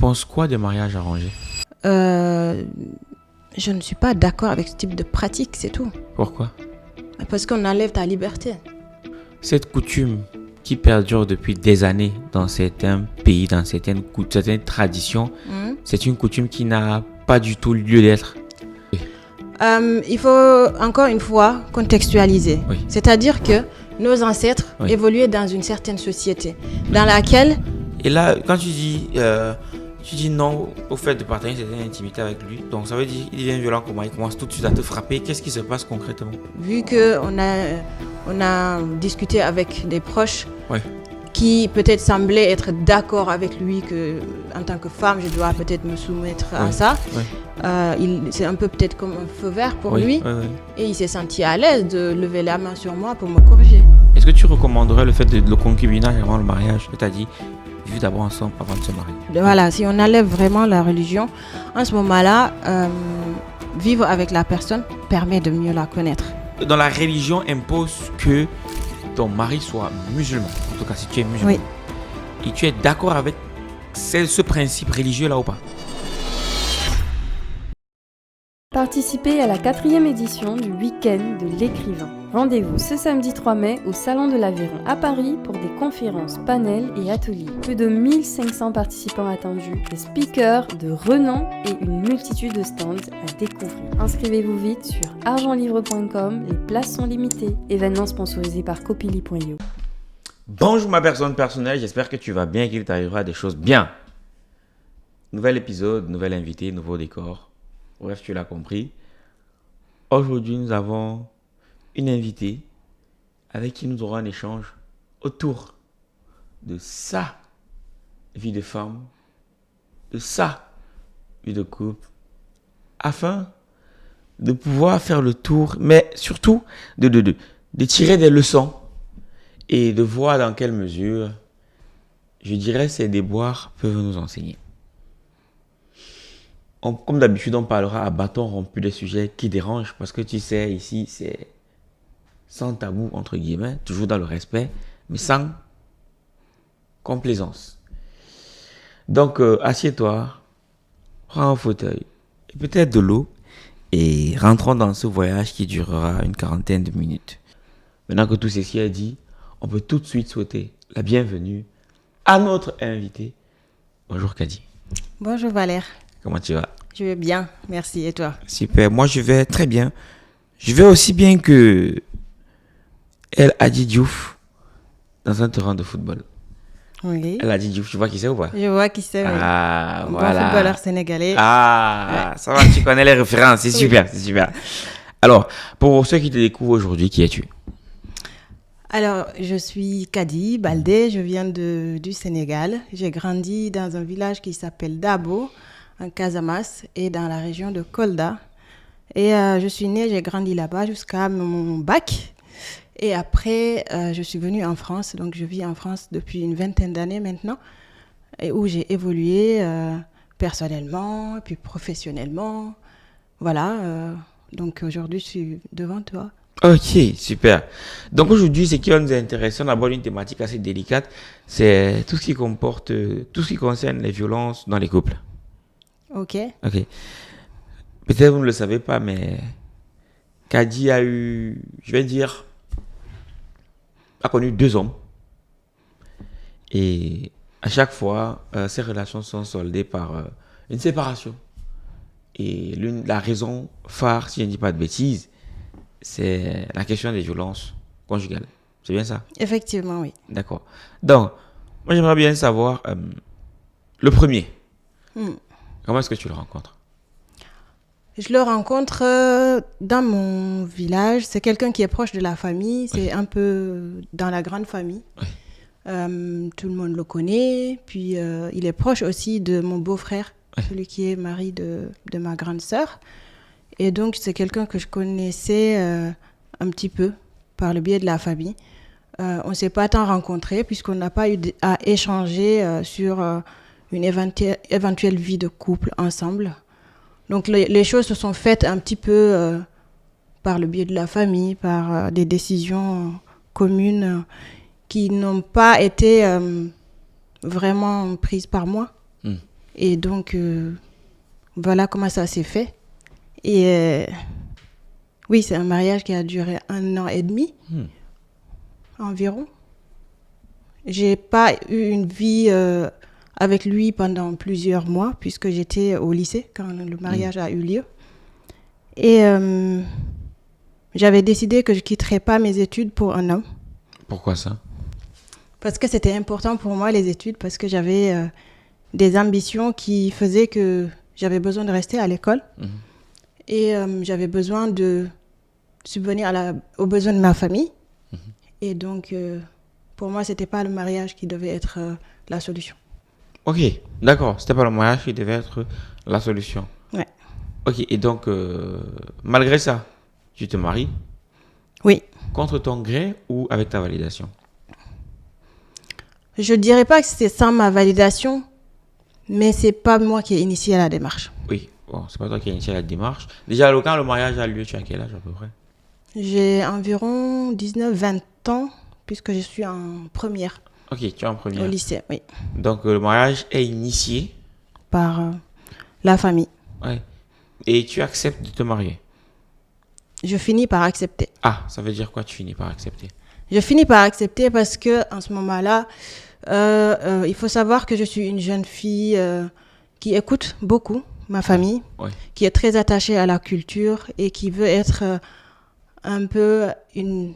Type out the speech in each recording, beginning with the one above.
penses quoi des mariages arrangés? Je ne suis pas d'accord avec ce type de pratique, c'est tout. Pourquoi? Parce qu'on enlève ta liberté. Cette coutume qui perdure depuis des années dans certains pays, dans certaines traditions, c'est une coutume qui n'a pas du tout lieu d'être. Il faut encore une fois contextualiser. Oui. C'est-à-dire que nos ancêtres évoluaient dans une certaine société dans laquelle... Et là, quand tu dis non au fait de partager une certaine intimité avec lui, donc ça veut dire qu'il devient violent, comment il commence tout de suite à te frapper. Qu'est-ce qui se passe concrètement? Vu qu'on a discuté avec des proches qui peut-être semblaient être d'accord avec lui que en tant que femme, je dois peut-être me soumettre à ça. C'est un peu peut-être comme un feu vert pour lui. Et il s'est senti à l'aise de lever la main sur moi pour me corriger. Est-ce que tu recommanderais le fait de le concubinage avant le mariage? C'est-à-dire vivre d'abord ensemble avant de se marier. Voilà, si on enlève vraiment la religion, en ce moment-là, vivre avec la personne permet de mieux la connaître. Dans la religion impose que ton mari soit musulman, en tout cas si tu es musulman. Et tu es d'accord avec ce principe religieux-là ou pas? Participez à la 4e édition du Week-end de l'écrivain. Rendez-vous ce samedi 3 mai au Salon de l'Aveyron à Paris pour des conférences, panels et ateliers. Plus de 1500 participants attendus, des speakers de renom et une multitude de stands à découvrir. Inscrivez-vous vite sur argentlivre.com, les places sont limitées. Événement sponsorisé par Copili.io. Bonjour ma personne personnelle, j'espère que tu vas bien et qu'il t'arrivera des choses bien. Nouvel épisode, nouvel invité, nouveau décor. Bref, tu l'as compris. Aujourd'hui, nous avons une invitée avec qui nous aurons un échange autour de sa vie de femme, de sa vie de couple, afin de pouvoir faire le tour, mais surtout de tirer des leçons et de voir dans quelle mesure, je dirais, ces déboires peuvent nous enseigner. Comme d'habitude, on parlera à bâton rompu des sujets qui dérangent parce que tu sais, ici, c'est sans tabou, entre guillemets, toujours dans le respect, mais sans complaisance. Donc, assieds-toi, prends un fauteuil et peut-être de l'eau et rentrons dans ce voyage qui durera une 40aine de minutes. Maintenant que tout ceci est dit, on peut tout de suite souhaiter la bienvenue à notre invité. Bonjour Kadi. Bonjour Valère. Comment tu vas? Je vais bien, merci. Et toi? Super, moi je vais très bien. Je vais aussi bien que El Hadji Diouf dans un terrain de football. Oui. El Hadji Diouf, tu vois qui c'est ou pas? Je vois qui c'est, oui. Ah, Bon voilà. footballeur sénégalais. Ah, ça va, tu connais les références, c'est super, c'est super. Alors, pour ceux qui te découvrent aujourd'hui, qui es-tu? Alors, je suis Kadi Baldé, je viens du Sénégal. J'ai grandi dans un village qui s'appelle Dabo, en Casamance, et dans la région de Kolda. Et je suis née, j'ai grandi là-bas jusqu'à mon bac. Et après, je suis venue en France, donc je vis en France depuis une 20aine d'années maintenant, et où j'ai évolué personnellement, puis professionnellement. Voilà, donc aujourd'hui, je suis devant toi. Ok, super. Donc aujourd'hui, ce qui va nous intéresser, on aborde une thématique assez délicate, c'est tout ce qui concerne les violences dans les couples. Ok. Peut-être vous ne le savez pas, mais Kadi a connu 2 hommes. Et à chaque fois, ces relations sont soldées par une séparation. Et la raison phare, si je ne dis pas de bêtises, c'est la question des violences conjugales. C'est bien ça? Effectivement, oui. D'accord. Donc, moi j'aimerais bien savoir, le premier, comment est-ce que tu le rencontres? Je le rencontre dans mon village. C'est quelqu'un qui est proche de la famille. C'est un peu dans la grande famille. Tout le monde le connaît. Puis, il est proche aussi de mon beau-frère, celui qui est mari de ma grande sœur. Et donc, c'est quelqu'un que je connaissais un petit peu par le biais de la famille. On ne s'est pas tant rencontrés puisqu'on n'a pas eu à échanger sur une éventuelle vie de couple ensemble. Donc, les choses se sont faites un petit peu par le biais de la famille, par des décisions communes qui n'ont pas été vraiment prises par moi. Et donc, voilà comment ça s'est fait. Et oui, c'est un mariage qui a duré 1 an et demi, environ. J'ai pas eu une vie avec lui pendant plusieurs mois, puisque j'étais au lycée quand le mariage a eu lieu. Et j'avais décidé que je quitterais pas mes études pour un homme. Pourquoi ça? Parce que c'était important pour moi, les études, parce que j'avais des ambitions qui faisaient que j'avais besoin de rester à l'école. Et j'avais besoin de subvenir aux besoins de ma famille. Et donc, pour moi, c'était pas le mariage qui devait être la solution. Ok, d'accord. C'était pas le mariage qui devait être la solution. Ouais. Ok, et donc, malgré ça, tu te maries? Oui. Contre ton gré ou avec ta validation? Je dirais pas que c'était sans ma validation, mais c'est pas moi qui ai initié la démarche. Oui, bon, c'est pas toi qui as initié la démarche. Déjà, quand le mariage a lieu, tu as quel âge à peu près? J'ai environ 19-20 ans, puisque je suis en première. Ok, tu es en première. Au lycée, oui. Donc, le mariage est initié par la famille. Ouais. Et tu acceptes de te marier? Je finis par accepter. Ah, ça veut dire quoi, tu finis par accepter? Je finis par accepter parce que en ce moment-là, il faut savoir que je suis une jeune fille qui écoute beaucoup ma famille, qui est très attachée à la culture et qui veut être un peu une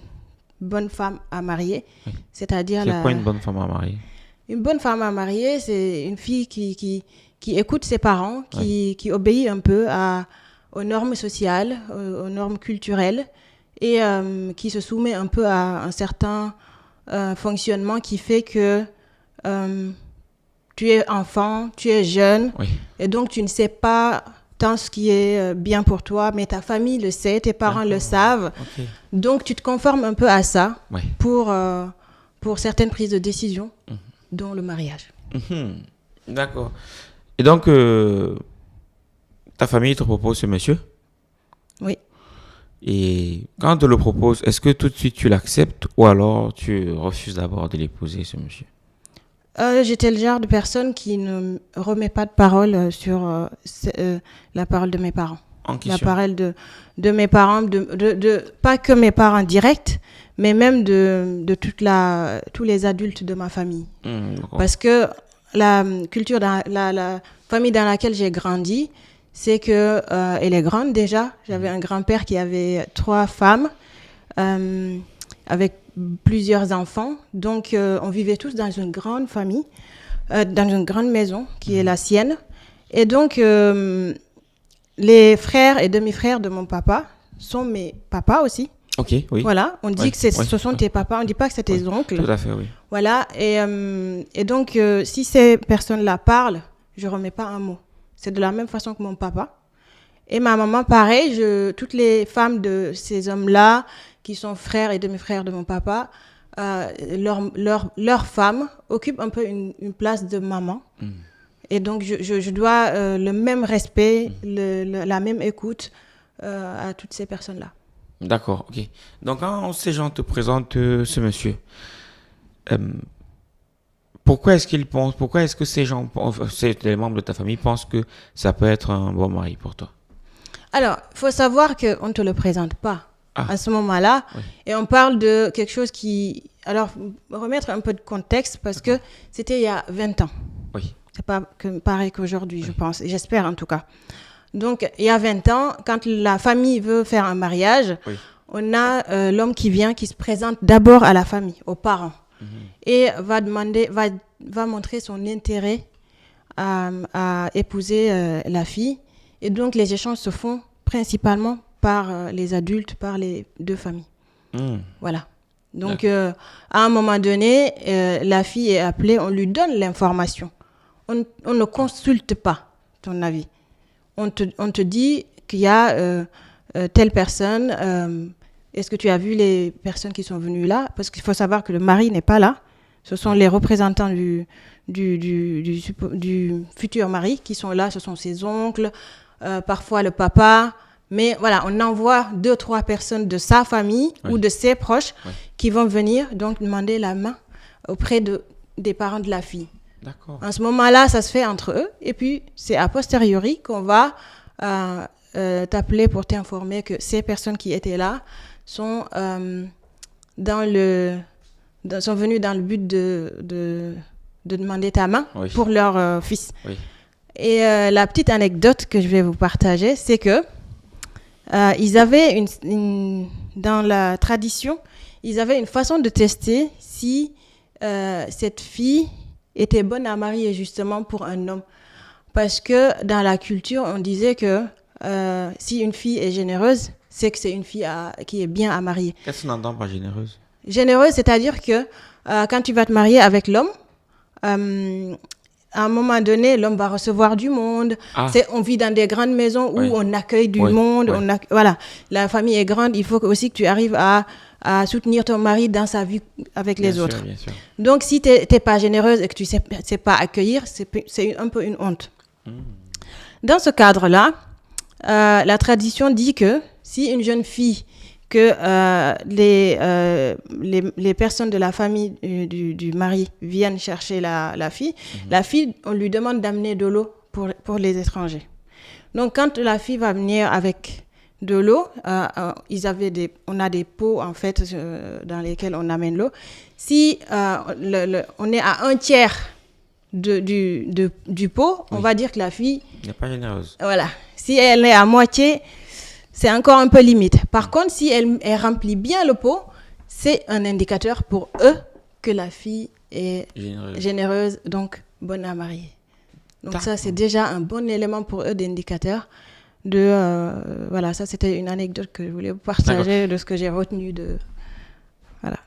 bonne femme à marier. C'est-à-dire c'est quoi une bonne femme à marier? Une bonne femme à marier, c'est une fille qui écoute ses parents, qui obéit un peu aux normes sociales, aux normes culturelles, et qui se soumet un peu à un certain fonctionnement qui fait que tu es enfant, tu es jeune, et donc tu ne sais pas tant ce qui est bien pour toi, mais ta famille le sait, tes parents le savent. Donc tu te conformes un peu à ça pour certaines prises de décision, dont le mariage. D'accord. Et donc, ta famille te propose ce monsieur? Oui. Et quand on te le propose, est-ce que tout de suite tu l'acceptes ou alors tu refuses d'abord de l'épouser, ce monsieur? J'étais le genre de personne qui ne remet pas de parole sur la parole de mes parents. La parole de mes parents, pas que mes parents directs, mais même de tous les adultes de ma famille. Parce que la culture, la famille dans laquelle j'ai grandi, c'est que elle est grande déjà. J'avais un grand-père qui avait 3 femmes avec plusieurs enfants. Donc, on vivait tous dans une grande famille, dans une grande maison qui est la sienne. Et donc, les frères et demi-frères de mon papa sont mes papas aussi. Ok, oui. Voilà, on dit que ce sont tes papas, on ne dit pas que c'est tes oncles. Tout à fait, oui. Voilà, et donc, si ces personnes-là parlent, je ne remets pas un mot. C'est de la même façon que mon papa. Et ma maman, pareil, toutes les femmes de ces hommes-là, qui sont frères et demi-frères de mon papa, leurs femmes occupent un peu une place de maman. Et donc, je dois le même respect, la même écoute à toutes ces personnes-là. D'accord, ok. Donc, quand ces gens te présentent ce monsieur, pourquoi est-ce que ces gens, les membres de ta famille pensent que ça peut être un bon mari pour toi? Alors, il faut savoir qu'on ne te le présente pas à ce moment-là. Et on parle de quelque chose qui... Alors, remettre un peu de contexte, parce que c'était il y a 20 ans. Oui. C'est pas pareil qu'aujourd'hui, je pense. J'espère, en tout cas. Donc, il y a 20 ans, quand la famille veut faire un mariage, on a l'homme qui vient, qui se présente d'abord à la famille, aux parents. Et va montrer son intérêt à épouser la fille. Et donc, les échanges se font principalement par les adultes, par les 2 familles. Voilà. Donc, à un moment donné, la fille est appelée, on lui donne l'information. On ne consulte pas ton avis. On te dit qu'il y a telle personne. Est-ce que tu as vu les personnes qui sont venues là? Parce qu'il faut savoir que le mari n'est pas là. Ce sont les représentants du futur mari qui sont là. Ce sont ses oncles, parfois le papa. Mais voilà, on envoie 2-3 personnes de sa famille ou de ses proches qui vont venir donc demander la main auprès des parents de la fille. D'accord. En ce moment-là, ça se fait entre eux. Et puis, c'est a posteriori qu'on va t'appeler pour t'informer que ces personnes qui étaient là sont, sont venues dans le but de demander ta main pour leur fils. Oui. Et la petite anecdote que je vais vous partager, c'est que ils avaient dans la tradition, ils avaient une façon de tester si cette fille était bonne à marier justement pour un homme. Parce que dans la culture, on disait que si une fille est généreuse, c'est que c'est une fille qui est bien à marier. Qu'est-ce qu'on entend par généreuse? Généreuse, c'est-à-dire que quand tu vas te marier avec l'homme, à un moment donné, l'homme va recevoir du monde. On vit dans des grandes maisons où on accueille du monde. Voilà, la famille est grande. Il faut aussi que tu arrives à soutenir ton mari dans sa vie avec les autres. Bien sûr. Donc, si tu n'es pas généreuse et que tu ne sais pas accueillir, c'est un peu une honte. Dans ce cadre-là, la tradition dit que si une jeune fille, que les personnes de la famille du mari viennent chercher la fille, la fille, on lui demande d'amener de l'eau pour les étrangers. Donc, quand la fille va venir avec de l'eau, on a des pots en fait dans lesquels on amène l'eau. Si on est à un tiers du pot, on va dire que la fille n'est pas généreuse. Voilà. Si elle est à moitié, c'est encore un peu limite. Par contre, si elle remplit bien le pot, c'est un indicateur pour eux que la fille est généreuse, donc bonne à marier. Donc ça, c'est déjà un bon élément pour eux d'indicateur. Voilà, ça c'était une anecdote que je voulais vous partager de ce que j'ai retenu de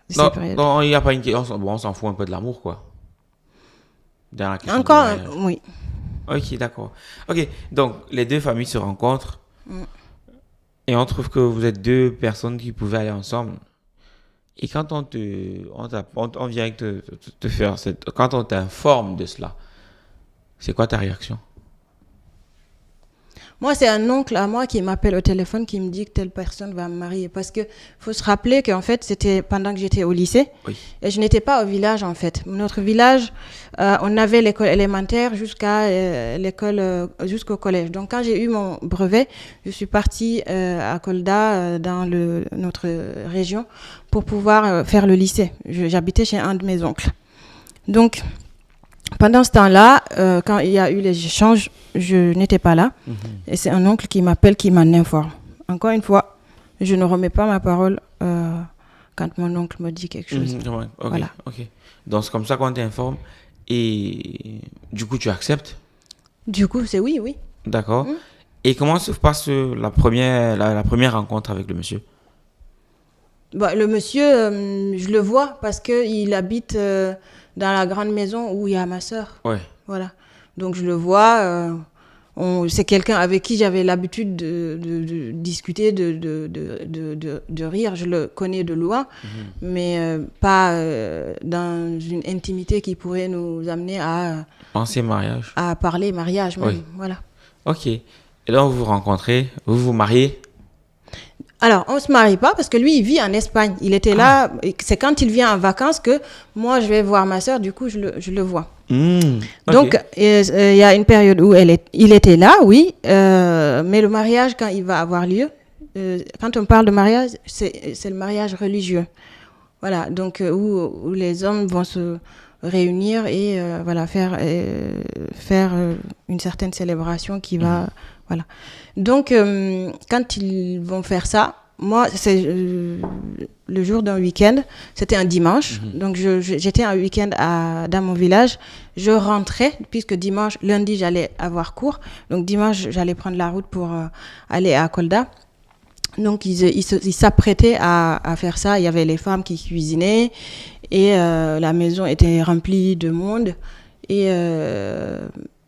cette période. Non, il n'y a pas une question. Bon, on s'en fout un peu de l'amour, quoi. Dans la question encore, oui. Ok, d'accord. Ok, donc les deux familles se rencontrent et on trouve que vous êtes deux personnes qui pouvaient aller ensemble. Et quand on vient te faire quand on t'informe de cela, c'est quoi ta réaction? Moi, c'est un oncle à moi qui m'appelle au téléphone, qui me dit que telle personne va me marier. Parce que faut se rappeler qu'en fait, c'était pendant que j'étais au lycée. Oui. Et je n'étais pas au village, en fait. Notre village, on avait l'école élémentaire jusqu'au collège. Donc, quand j'ai eu mon brevet, je suis partie à Kolda, dans notre région, pour pouvoir faire le lycée. J'habitais chez un de mes oncles. Donc, pendant ce temps-là, quand il y a eu les échanges, je n'étais pas là. Et c'est un oncle qui m'appelle, qui m'en informe. Encore une fois, je ne remets pas ma parole quand mon oncle me dit quelque chose. Okay, voilà. Ok. Donc, c'est comme ça qu'on t'informe. Et du coup, tu acceptes? Du coup, c'est oui. D'accord. Et comment se passe la première rencontre avec le monsieur? Le monsieur, je le vois parce qu'il habite dans la grande maison où il y a ma sœur. Ouais. Voilà. Donc, je le vois. C'est quelqu'un avec qui j'avais l'habitude de discuter, de rire. Je le connais de loin, mais pas dans une intimité qui pourrait nous amener à... penser mariage. À parler mariage même. Oui. Voilà. Ok. Et là, vous vous rencontrez, vous vous mariez? Alors, on ne se marie pas parce que lui, il vit en Espagne. Il était là. C'est quand il vient en vacances que moi, je vais voir ma sœur. Du coup, je le vois. Okay. Donc, il y a une période où il était là, oui. Mais le mariage, quand il va avoir lieu, quand on parle de mariage, c'est le mariage religieux. Voilà. Donc, où les hommes vont se réunir et voilà, faire une certaine célébration qui va... Voilà. Donc, quand ils vont faire ça, moi, c'est le jour d'un week-end, c'était un dimanche. Donc, j'étais un week-end dans mon village. Je rentrais, puisque lundi, j'allais avoir cours. Donc, dimanche, j'allais prendre la route pour aller à Kolda. Donc, ils s'apprêtaient à faire ça. Il y avait les femmes qui cuisinaient et la maison était remplie de monde.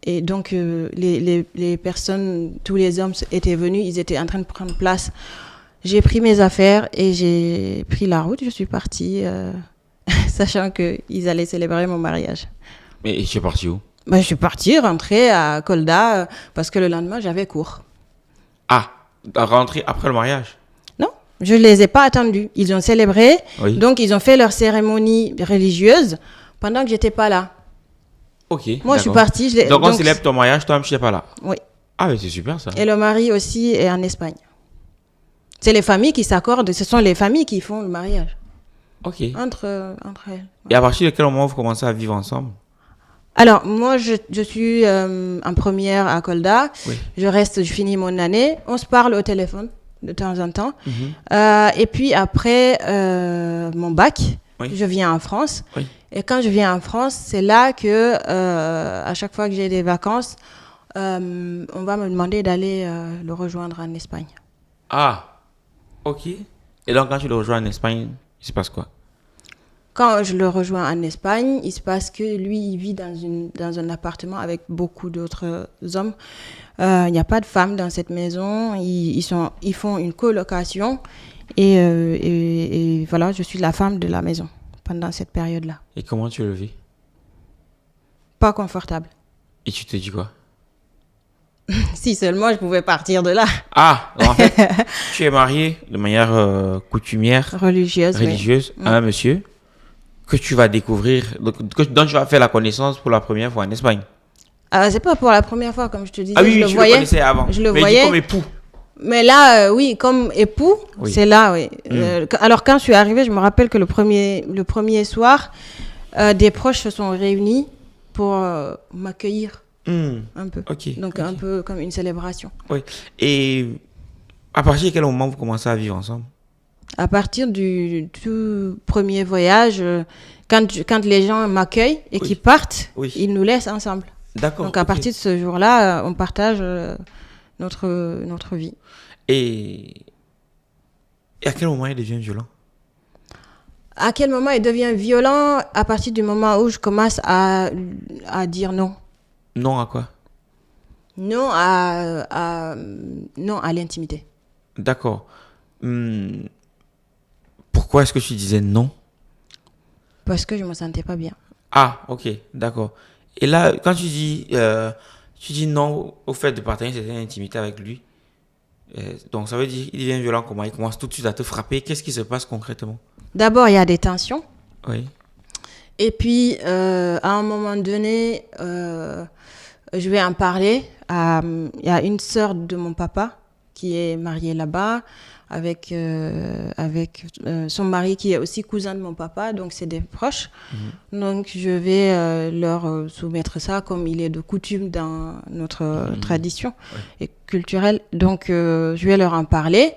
Et donc, les personnes, tous les hommes étaient venus, ils étaient en train de prendre place. J'ai pris mes affaires et j'ai pris la route. Je suis partie, sachant qu'ils allaient célébrer mon mariage. Mais tu es partie où? Je suis partie, rentrer à Kolda, parce que le lendemain, j'avais cours. Ah, rentrer après le mariage? Non, je ne les ai pas attendus. Ils ont célébré, donc ils ont fait leur cérémonie religieuse pendant que je n'étais pas là. Ok. Moi, je suis d'accord. partie. Donc, on célèbre ton mariage, toi-même, tu n'es pas là. Oui. Ah, mais c'est super ça. Et le mari aussi est en Espagne. C'est les familles qui s'accordent, ce sont les familles qui font le mariage Ok. entre elles. Et à partir de quel moment vous commencez à vivre ensemble? Alors, moi, je suis en première à Kolda. Oui. Je finis mon année. On se parle au téléphone de temps en temps. Mhm. Et puis après mon bac, Oui. je viens en France. Oui. Et quand je viens en France, c'est là que, à chaque fois que j'ai des vacances, on va me demander d'aller le rejoindre en Espagne. Ah, ok. Et donc, quand tu le rejoins en Espagne, il se passe quoi? Quand je le rejoins en Espagne, il se passe que lui, il vit dans un appartement avec beaucoup d'autres hommes. Il n'y a pas de femmes dans cette maison. Ils font une colocation. Et voilà, je suis la femme de la maison pendant cette période-là. Et comment tu le vis? Pas confortable. Et tu te dis quoi? Si seulement je pouvais partir de là. Ah, donc en fait, tu es marié de manière coutumière, Religieuse. religieuse, oui. à un monsieur que tu vas découvrir, dont tu vas faire la connaissance pour la première fois en Espagne. C'est pas pour la première fois, comme je te disais. Ah oui, je le tu voyais. le connaissais avant. Je le mais voyais. dit comme époux. Mais là, oui, comme époux, Oui. c'est là, oui. Alors, quand je suis arrivée, je me rappelle que le premier soir, des proches se sont réunis pour m'accueillir un peu. Ok. Donc, ok. un peu comme une célébration. Oui. Et à partir de quel moment vous commencez à vivre ensemble? À partir du tout premier voyage, quand les gens m'accueillent et Oui. qu'ils partent, Oui. ils nous laissent ensemble. D'accord. Donc, à ok. partir de ce jour-là, on partage notre vie. Et à quel moment il devient violent? À quel moment il devient violent? À partir du moment où je commence à dire non. Non à quoi? Non non à l'intimité. D'accord. Pourquoi est-ce que tu disais non? Parce que je me sentais pas bien. Ah, ok, d'accord. Et là, quand tu dis non au fait de partager cette intimité avec lui, donc ça veut dire qu'il devient violent comment? Il commence tout de suite à te frapper. Qu'est-ce qui se passe concrètement? D'abord, il y a des tensions. Oui. Et puis, à un moment donné, je vais en parler. Il y a une sœur de mon papa qui est mariée là-bas avec son mari qui est aussi cousin de mon papa, donc c'est des proches. Donc je vais leur soumettre ça comme il est de coutume dans notre tradition et culturelle. Donc je vais leur en parler.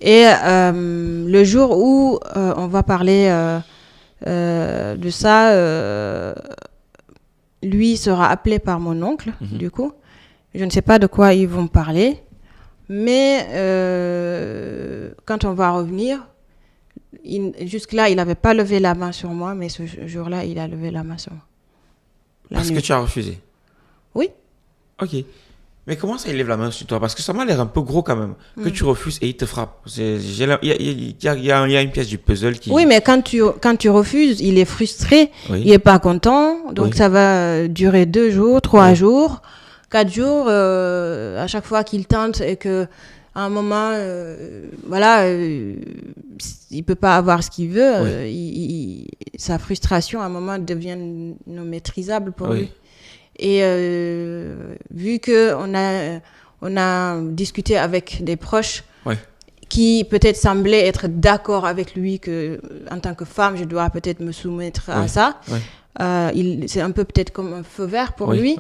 Et le jour où on va parler de ça, lui sera appelé par mon oncle, du coup. Je ne sais pas de quoi ils vont parler. Mais quand on va revenir, jusque-là, il n'avait pas levé la main sur moi, mais ce jour-là, il a levé la main sur moi. Parce que tu as refusé? Oui. Ok. Mais comment ça, il lève la main sur toi? Parce que ça m'a l'air un peu gros quand même, que tu refuses et il te frappe. Il y a une pièce du puzzle qui... Oui, mais quand tu refuses, il est frustré, Oui. il n'est pas content, donc Oui. ça va durer 2 jours, 3 jours. 4 jours, à chaque fois qu'il tente et que à un moment, il peut pas avoir ce qu'il veut, sa frustration à un moment devient non maîtrisable pour lui. Et vu que on a discuté avec des proches qui peut-être semblaient être d'accord avec lui que en tant que femme, je dois peut-être me soumettre à ça. C'est un peu peut-être comme un feu vert pour lui.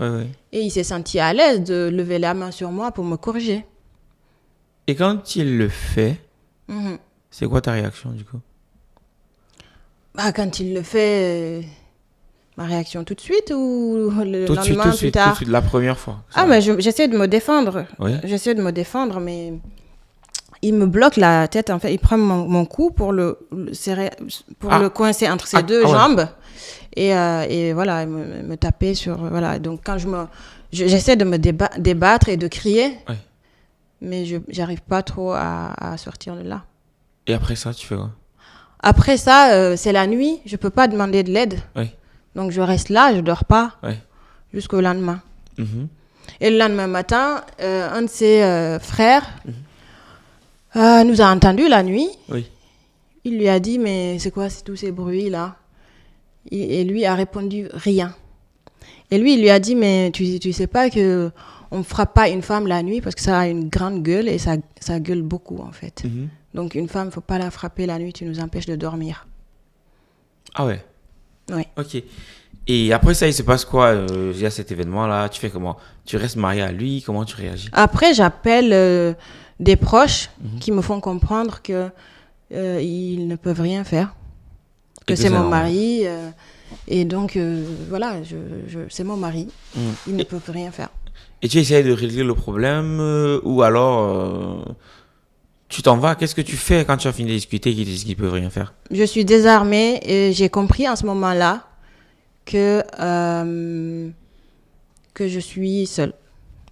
Et il s'est senti à l'aise de lever la main sur moi pour me corriger. Et quand il le fait, c'est quoi ta réaction du coup? Quand il le fait, ma réaction tout de suite ou le tout de suite, lendemain plus tard? Tout de suite, la première fois. Mais j'essaie de me défendre. Oui. J'essaie de me défendre, mais il me bloque la tête. En fait, il prend mon cou pour le coincer entre ses deux jambes. Et voilà, me taper sur... Voilà, donc quand j'essaie de me débattre et de crier, mais je n'arrive pas trop à sortir de là. Et après ça, tu fais quoi? Après ça, c'est la nuit, je ne peux pas demander de l'aide. Donc je reste là, je ne dors pas jusqu'au lendemain. Et le lendemain matin, un de ses frères nous a entendus la nuit. Il lui a dit, mais c'est quoi tous ces bruits-là? Et lui a répondu rien. Et lui, il lui a dit, mais tu sais pas que on ne frappe pas une femme la nuit parce que ça a une grande gueule et ça gueule beaucoup, en fait. Donc, une femme, il ne faut pas la frapper la nuit, tu nous empêches de dormir. Ah ouais. Oui. Ok. Et après ça, il se passe quoi? Il y a cet événement-là, tu fais comment? Tu restes marié à lui? Comment tu réagis? Après, j'appelle des proches qui me font comprendre que ils ne peuvent rien faire, que c'est mon mari. Et donc, voilà, c'est mon mari. Ils ne peuvent rien faire. Et tu essaies de régler le problème ou alors tu t'en vas? Qu'est-ce que tu fais quand tu as fini de discuter et qu'ils disent qu'ils ne peuvent rien faire? Je suis désarmée et j'ai compris en ce moment-là que je suis seule.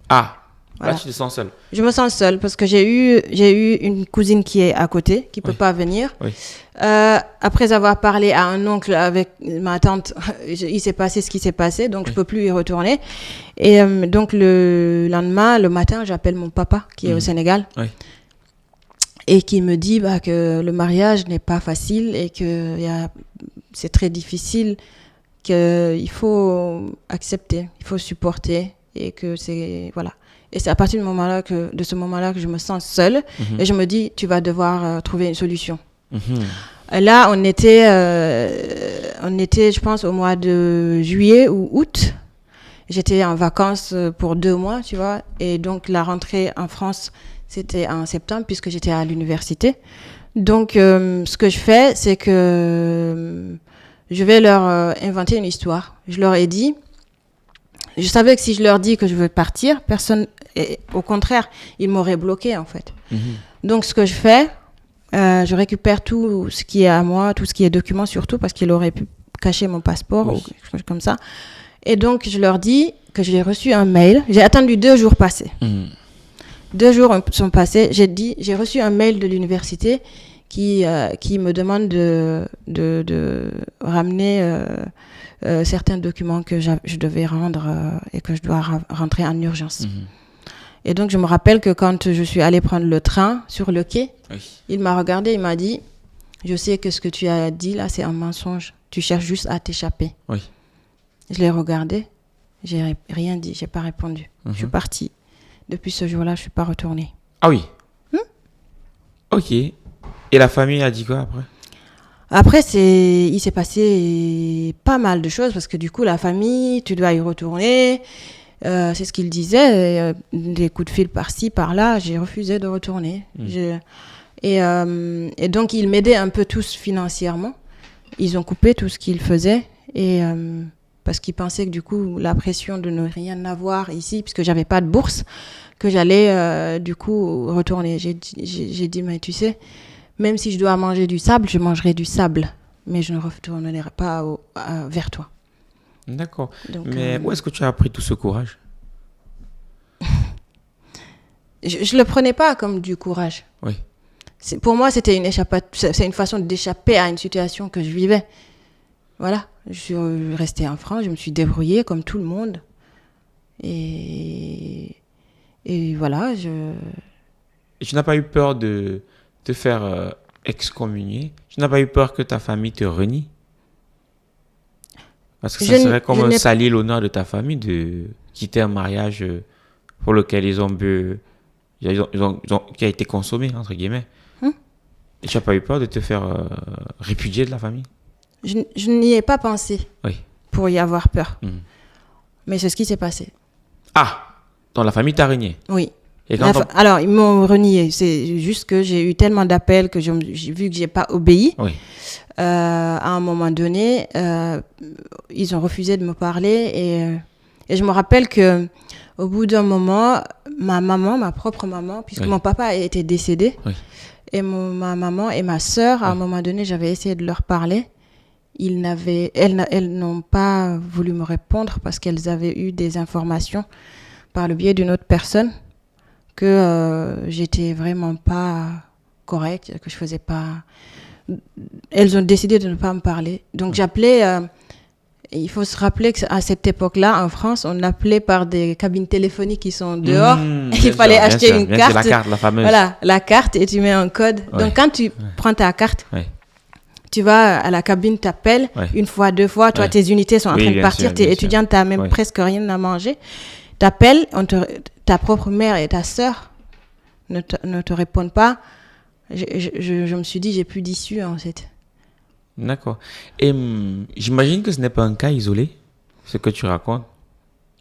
Ah, voilà. Là tu te sens seule. Je me sens seule parce que j'ai eu une cousine qui est à côté, qui ne peut pas venir. Oui. Après avoir parlé à un oncle avec ma tante, il s'est passé ce qui s'est passé, donc je ne peux plus y retourner. Et donc le lendemain, le matin, j'appelle mon papa qui est au Sénégal. Oui. Et qui me dit que le mariage n'est pas facile et que c'est très difficile, qu'il faut accepter, il faut supporter et que c'est... Voilà. Et c'est à partir de ce moment-là que je me sens seule et je me dis, tu vas devoir trouver une solution. Et là, on était, je pense, au mois de juillet ou août. J'étais en vacances pour 2 mois, tu vois. Et donc, la rentrée en France, c'était en septembre puisque j'étais à l'université. Donc, ce que je fais, c'est que je vais leur inventer une histoire. Je leur ai dit... Je savais que si je leur dis que je veux partir, personne... Et au contraire, ils m'auraient bloqué, en fait. Donc, ce que je fais, je récupère tout ce qui est à moi, tout ce qui est documents, surtout parce qu'il aurait pu cacher mon passeport ou quelque chose comme ça. Et donc, je leur dis que j'ai reçu un mail. J'ai attendu 2 jours passés. 2 jours sont passés. J'ai reçu un mail de l'université qui me demande de ramener certains documents que je devais rendre et que je dois rentrer en urgence. Et donc, je me rappelle que quand je suis allée prendre le train sur le quai, il m'a regardé, il m'a dit « Je sais que ce que tu as dit là, c'est un mensonge. Tu cherches juste à t'échapper. » Je l'ai regardé, j'ai rien dit, j'ai pas répondu. Je suis partie. Depuis ce jour-là, je suis pas retournée. Ah oui. Ok. Et la famille a dit quoi après? Après, il s'est passé pas mal de choses parce que du coup, la famille, tu dois y retourner. C'est ce qu'il disait. Des coups de fil par-ci, par-là. J'ai refusé de retourner. Et donc, ils m'aidaient un peu tous financièrement. Ils ont coupé tout ce qu'ils faisaient. Et parce qu'ils pensaient que du coup, la pression de ne rien avoir ici, puisque j'avais pas de bourse, que j'allais du coup retourner. J'ai dit, mais tu sais, même si je dois manger du sable, je mangerai du sable. Mais je ne retournerai pas vers toi. D'accord. Donc, mais où est-ce que tu as appris tout ce courage? Je le prenais pas comme du courage. Oui. Pour moi, c'était c'est une façon d'échapper à une situation que je vivais. Voilà. Je suis restée en France, je me suis débrouillée comme tout le monde. Et voilà, Et tu n'as pas eu peur de te faire excommunier? Tu n'as pas eu peur que ta famille te renie? Parce que ça serait comme salir l'honneur de ta famille de quitter un mariage pour lequel qui a été consommé, entre guillemets. Et tu n'as pas eu peur de te faire répudier de la famille? Je n'y ai pas pensé pour y avoir peur. Mais c'est ce qui s'est passé. Ah! Donc la famille t'a renié? Oui. Et alors, ils m'ont renié. C'est juste que j'ai eu tellement d'appels que j'ai vu que je n'ai pas obéi. Oui. À un moment donné, ils ont refusé de me parler. Et je me rappelle qu'au bout d'un moment, ma propre maman, puisque mon papa était décédé, et ma maman et ma sœur, à un moment donné, j'avais essayé de leur parler. Elles n'ont pas voulu me répondre parce qu'elles avaient eu des informations par le biais d'une autre personne que j'étais vraiment pas correcte, que je faisais pas... Elles ont décidé de ne pas me parler. Donc j'appelais... il faut se rappeler qu'à cette époque-là, en France, on appelait par des cabines téléphoniques qui sont dehors. Il fallait acheter une carte. La carte, la fameuse. Voilà, la carte, et tu mets un code. Donc quand tu prends ta carte... Tu vas à la cabine, t'appelles une fois, 2 fois. Toi, tes unités sont en train de partir. T'es étudiant, t'as même presque rien à manger. T'appelles, ta propre mère et ta sœur ne te répondent pas. Je me suis dit, j'ai plus d'issue, en fait. D'accord. Et j'imagine que ce n'est pas un cas isolé, ce que tu racontes.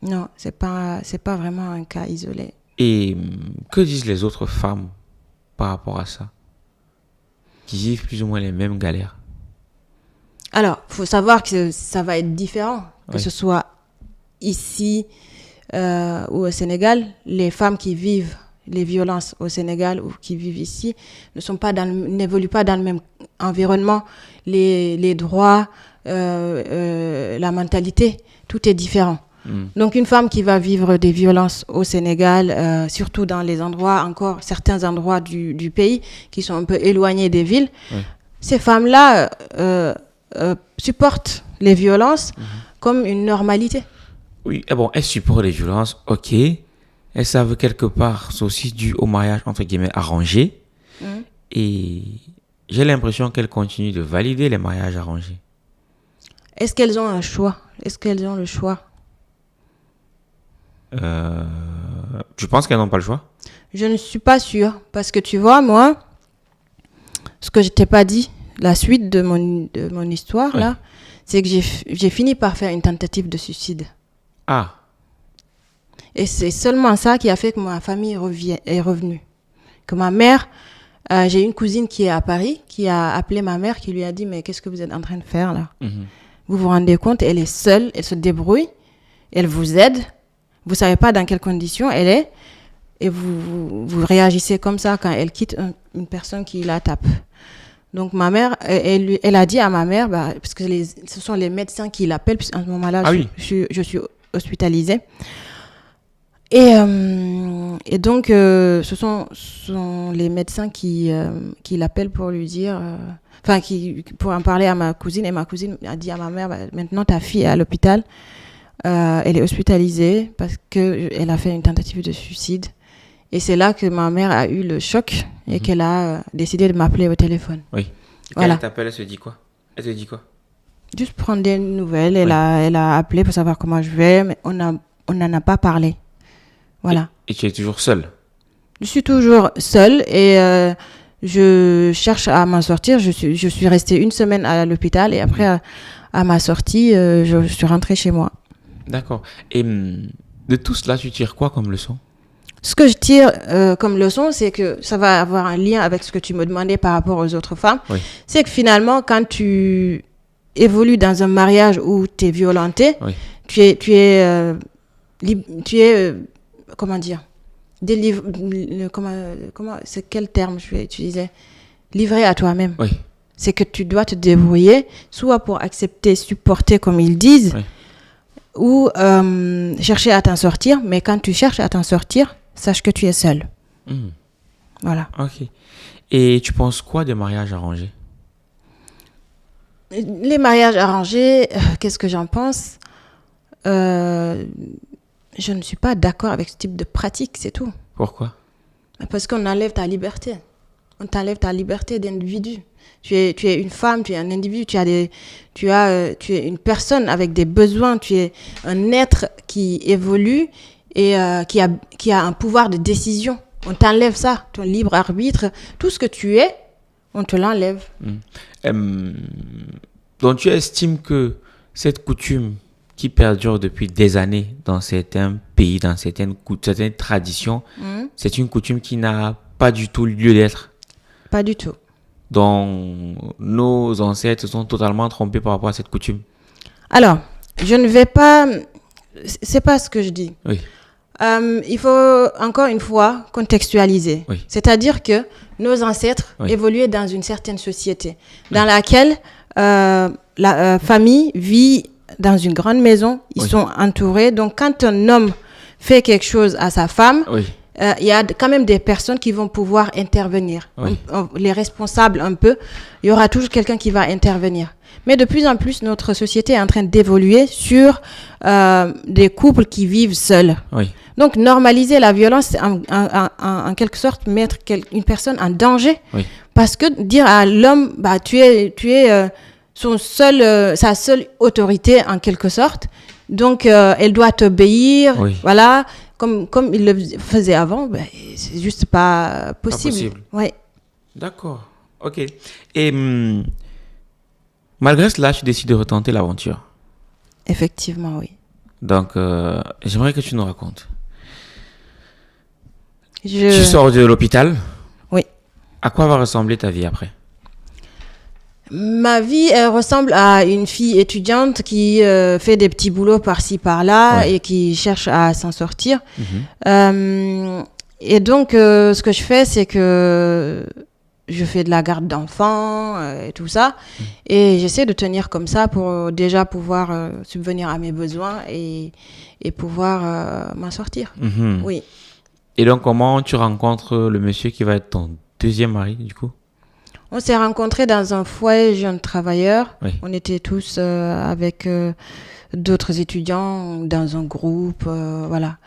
Non, c'est pas vraiment un cas isolé. Et que disent les autres femmes par rapport à ça, qui vivent plus ou moins les mêmes galères? Alors, il faut savoir que ça va être différent, que ce soit ici ou au Sénégal. Les femmes qui vivent les violences au Sénégal ou qui vivent ici n'évoluent pas dans le même environnement. Les droits, la mentalité, tout est différent. Donc, une femme qui va vivre des violences au Sénégal, surtout dans certains endroits du pays qui sont un peu éloignés des villes, ces femmes-là supportent les violences comme une normalité. Oui, elles supportent les violences, ok. Elles savent quelque part, c'est aussi dû au mariage, entre guillemets, arrangé. Et j'ai l'impression qu'elles continuent de valider les mariages arrangés. Est-ce qu'elles ont un choix? Est-ce qu'elles ont le choix? Je pense qu'elles n'ont pas le choix. Je ne suis pas sûre. Parce que tu vois, moi, ce que je t'ai pas dit, la suite de mon histoire, là, c'est que j'ai fini par faire une tentative de suicide. Ah. Et c'est seulement ça qui a fait que ma famille est revenue. Que ma mère, j'ai une cousine qui est à Paris, qui a appelé ma mère, qui lui a dit, mais qu'est-ce que vous êtes en train de faire là? Vous vous rendez compte, elle est seule, elle se débrouille, elle vous aide, vous savez pas dans quelles conditions elle est, et vous réagissez comme ça quand elle quitte une personne qui la tape. Donc ma mère, elle a dit à ma mère, parce que ce sont les médecins qui l'appellent, puisqu'en ce moment-là, je suis hospitalisée. Et donc, ce sont les médecins qui l'appellent pour lui dire, pour en parler à ma cousine. Et ma cousine a dit à ma mère, maintenant ta fille est à l'hôpital, elle est hospitalisée parce qu'elle a fait une tentative de suicide. Et c'est là que ma mère a eu le choc et qu'elle a décidé de m'appeler au téléphone. Oui. Et quand elle t'appelle, elle se dit quoi? Elle te dit quoi? Juste prendre des nouvelles. Elle a appelé pour savoir comment je vais, mais on n'en a pas parlé. Voilà. Et tu es toujours seule? Je suis toujours seule et je cherche à m'en sortir. Je suis restée 1 semaine à l'hôpital et après, à ma sortie, je suis rentrée chez moi. D'accord. Et de tout cela, tu tires quoi comme leçon? Ce que je tire comme leçon, c'est que ça va avoir un lien avec ce que tu me demandais par rapport aux autres femmes. C'est que finalement, quand tu évolues dans un mariage où tu es violentée, tu es comment dire, c'est quel terme je vais utiliser? Livré à toi-même. C'est que tu dois te débrouiller, soit pour accepter, supporter comme ils disent, ou chercher à t'en sortir. Mais quand tu cherches à t'en sortir, sache que tu es seule. Voilà. Ok. Et tu penses quoi des mariages arrangés? Les mariages arrangés, qu'est-ce que j'en pense? Je ne suis pas d'accord avec ce type de pratique, c'est tout. Pourquoi? Parce qu'on enlève ta liberté. On t'enlève ta liberté d'individu. Tu es une femme, tu es un individu, tu es une personne avec des besoins, tu es un être qui évolue et qui a un pouvoir de décision. On t'enlève ça, ton libre arbitre, tout ce que tu es, on te l'enlève. Donc tu estimes que cette coutume qui perdure depuis des années dans certains pays, dans certaines traditions, c'est une coutume qui n'a pas du tout lieu d'être? Pas du tout. Donc, nos ancêtres sont totalement trompés par rapport à cette coutume? Alors, je ne vais pas... C'est pas ce que je dis. Il faut, encore une fois, contextualiser. C'est-à-dire que nos ancêtres évoluaient dans une certaine société dans laquelle la famille vit dans une grande maison, ils sont entourés. Donc, quand un homme fait quelque chose à sa femme, il y a quand même des personnes qui vont pouvoir intervenir. Oui. Les responsables un peu, il y aura toujours quelqu'un qui va intervenir. Mais de plus en plus, notre société est en train d'évoluer sur des couples qui vivent seuls. Oui. Donc, normaliser la violence, c'est en quelque sorte mettre une personne en danger. Oui. Parce que dire à l'homme, bah, tu es sa seule autorité en quelque sorte. Donc, elle doit t'obéir. Oui. Voilà. Comme il le faisait avant, bah, c'est juste pas possible. Pas possible. Ouais. D'accord. Ok. Et malgré cela, tu décides de retenter l'aventure. Effectivement, oui. Donc, j'aimerais que tu nous racontes. Je... Tu sors de l'hôpital. Oui. À quoi va ressembler ta vie après? Ma vie, elle ressemble à une fille étudiante qui fait des petits boulots par-ci, par-là Ouais. et qui cherche à s'en sortir. Et donc, ce que je fais, c'est que je fais de la garde d'enfants et tout ça. Et j'essaie de tenir comme ça pour déjà pouvoir subvenir à mes besoins et pouvoir m'en sortir. Mhm. Oui. Et donc, comment tu rencontres le monsieur qui va être ton deuxième mari, du coup? On s'est rencontrés dans un foyer jeunes travailleurs. Oui. On était tous avec d'autres étudiants dans un groupe, voilà.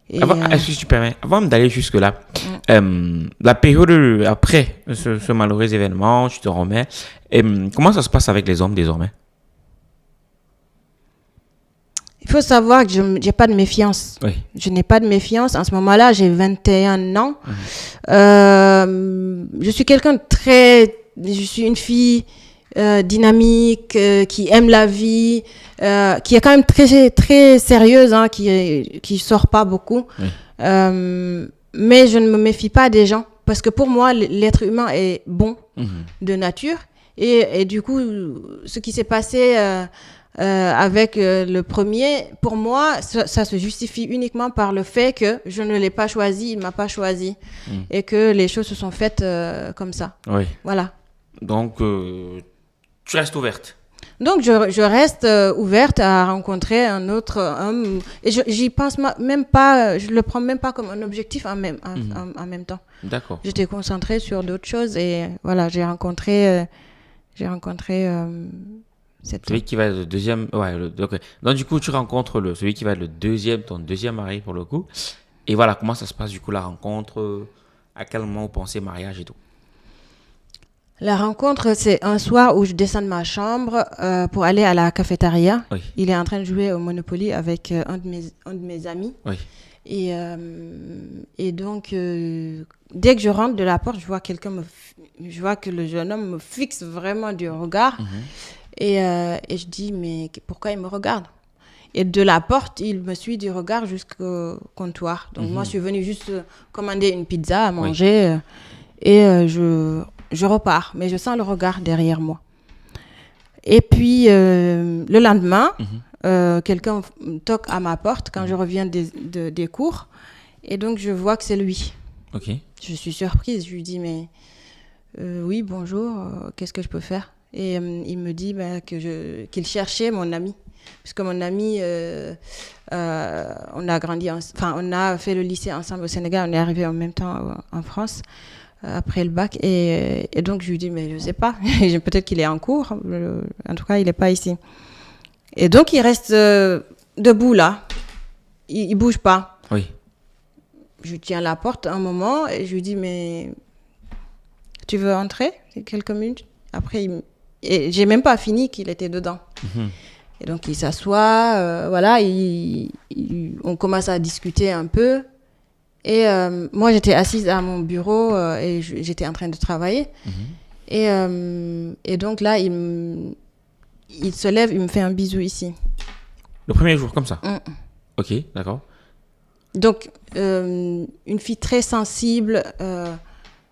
Et, Est-ce que tu permets, avant d'aller jusque-là, la période après ce malheureux événement, tu te remets, comment ça se passe avec les hommes désormais? il faut savoir que je n'ai pas de méfiance. Oui. Je n'ai pas de méfiance. En ce moment-là, j'ai 21 ans. Je suis quelqu'un de je suis une fille dynamique, qui aime la vie, qui est quand même très, très sérieuse, hein, qui sort pas beaucoup. Oui. Mais je ne me méfie pas des gens. Parce que pour moi, l'être humain est bon de nature. Et du coup, ce qui s'est passé avec le premier, pour moi, ça se justifie uniquement par le fait que je ne l'ai pas choisi, il ne m'a pas choisi. Et que les choses se sont faites comme ça. Oui. Voilà. Donc, tu restes ouverte. Donc, je reste ouverte à rencontrer un autre homme. Et j'y pense même pas, je le prends même pas comme un objectif en même temps. D'accord. J'étais concentrée sur d'autres choses et voilà, j'ai rencontré cette... Celui qui va être le deuxième. Ouais, ok. Donc, du coup, tu rencontres celui qui va être ton deuxième mari pour le coup. Et voilà, comment ça se passe du coup la rencontre? À quel moment vous pensez mariage et tout? La rencontre, c'est un soir où je descends de ma chambre pour aller à la cafétéria. Oui. Il est en train de jouer au Monopoly avec un de mes amis. Oui. Et donc, dès que je rentre de la porte, je vois que le jeune homme me fixe vraiment du regard. Et je dis, mais pourquoi il me regarde? Et de la porte, il me suit du regard jusqu'au comptoir. Donc, moi, je suis venue juste commander une pizza à manger. Et je repars. Mais je sens le regard derrière moi. Et puis, le lendemain, quelqu'un toque à ma porte quand je reviens des cours. Et donc, je vois que c'est lui. Ok. Je suis surprise. Je lui dis, mais oui, bonjour, qu'est-ce que je peux faire? Et il me dit qu'il cherchait mon ami. Puisque mon ami, on a grandi, on a fait le lycée ensemble au Sénégal, on est arrivé en même temps en France, après le bac. Et donc, je lui dis, mais je ne sais pas, peut-être qu'il est en cours, en tout cas, il n'est pas ici. Et donc, il reste debout là, il ne bouge pas. Oui. Je tiens la porte un moment et je lui dis, mais tu veux entrer? Quelques minutes. Après, et j'ai même pas fini qu'il était dedans. Et donc, il s'assoit, voilà, on commence à discuter un peu. Et moi, j'étais assise à mon bureau et j'étais en train de travailler. Et donc là, il se lève, il me fait un bisou ici. Le premier jour, comme ça? Ok, d'accord. Donc, une fille très sensible,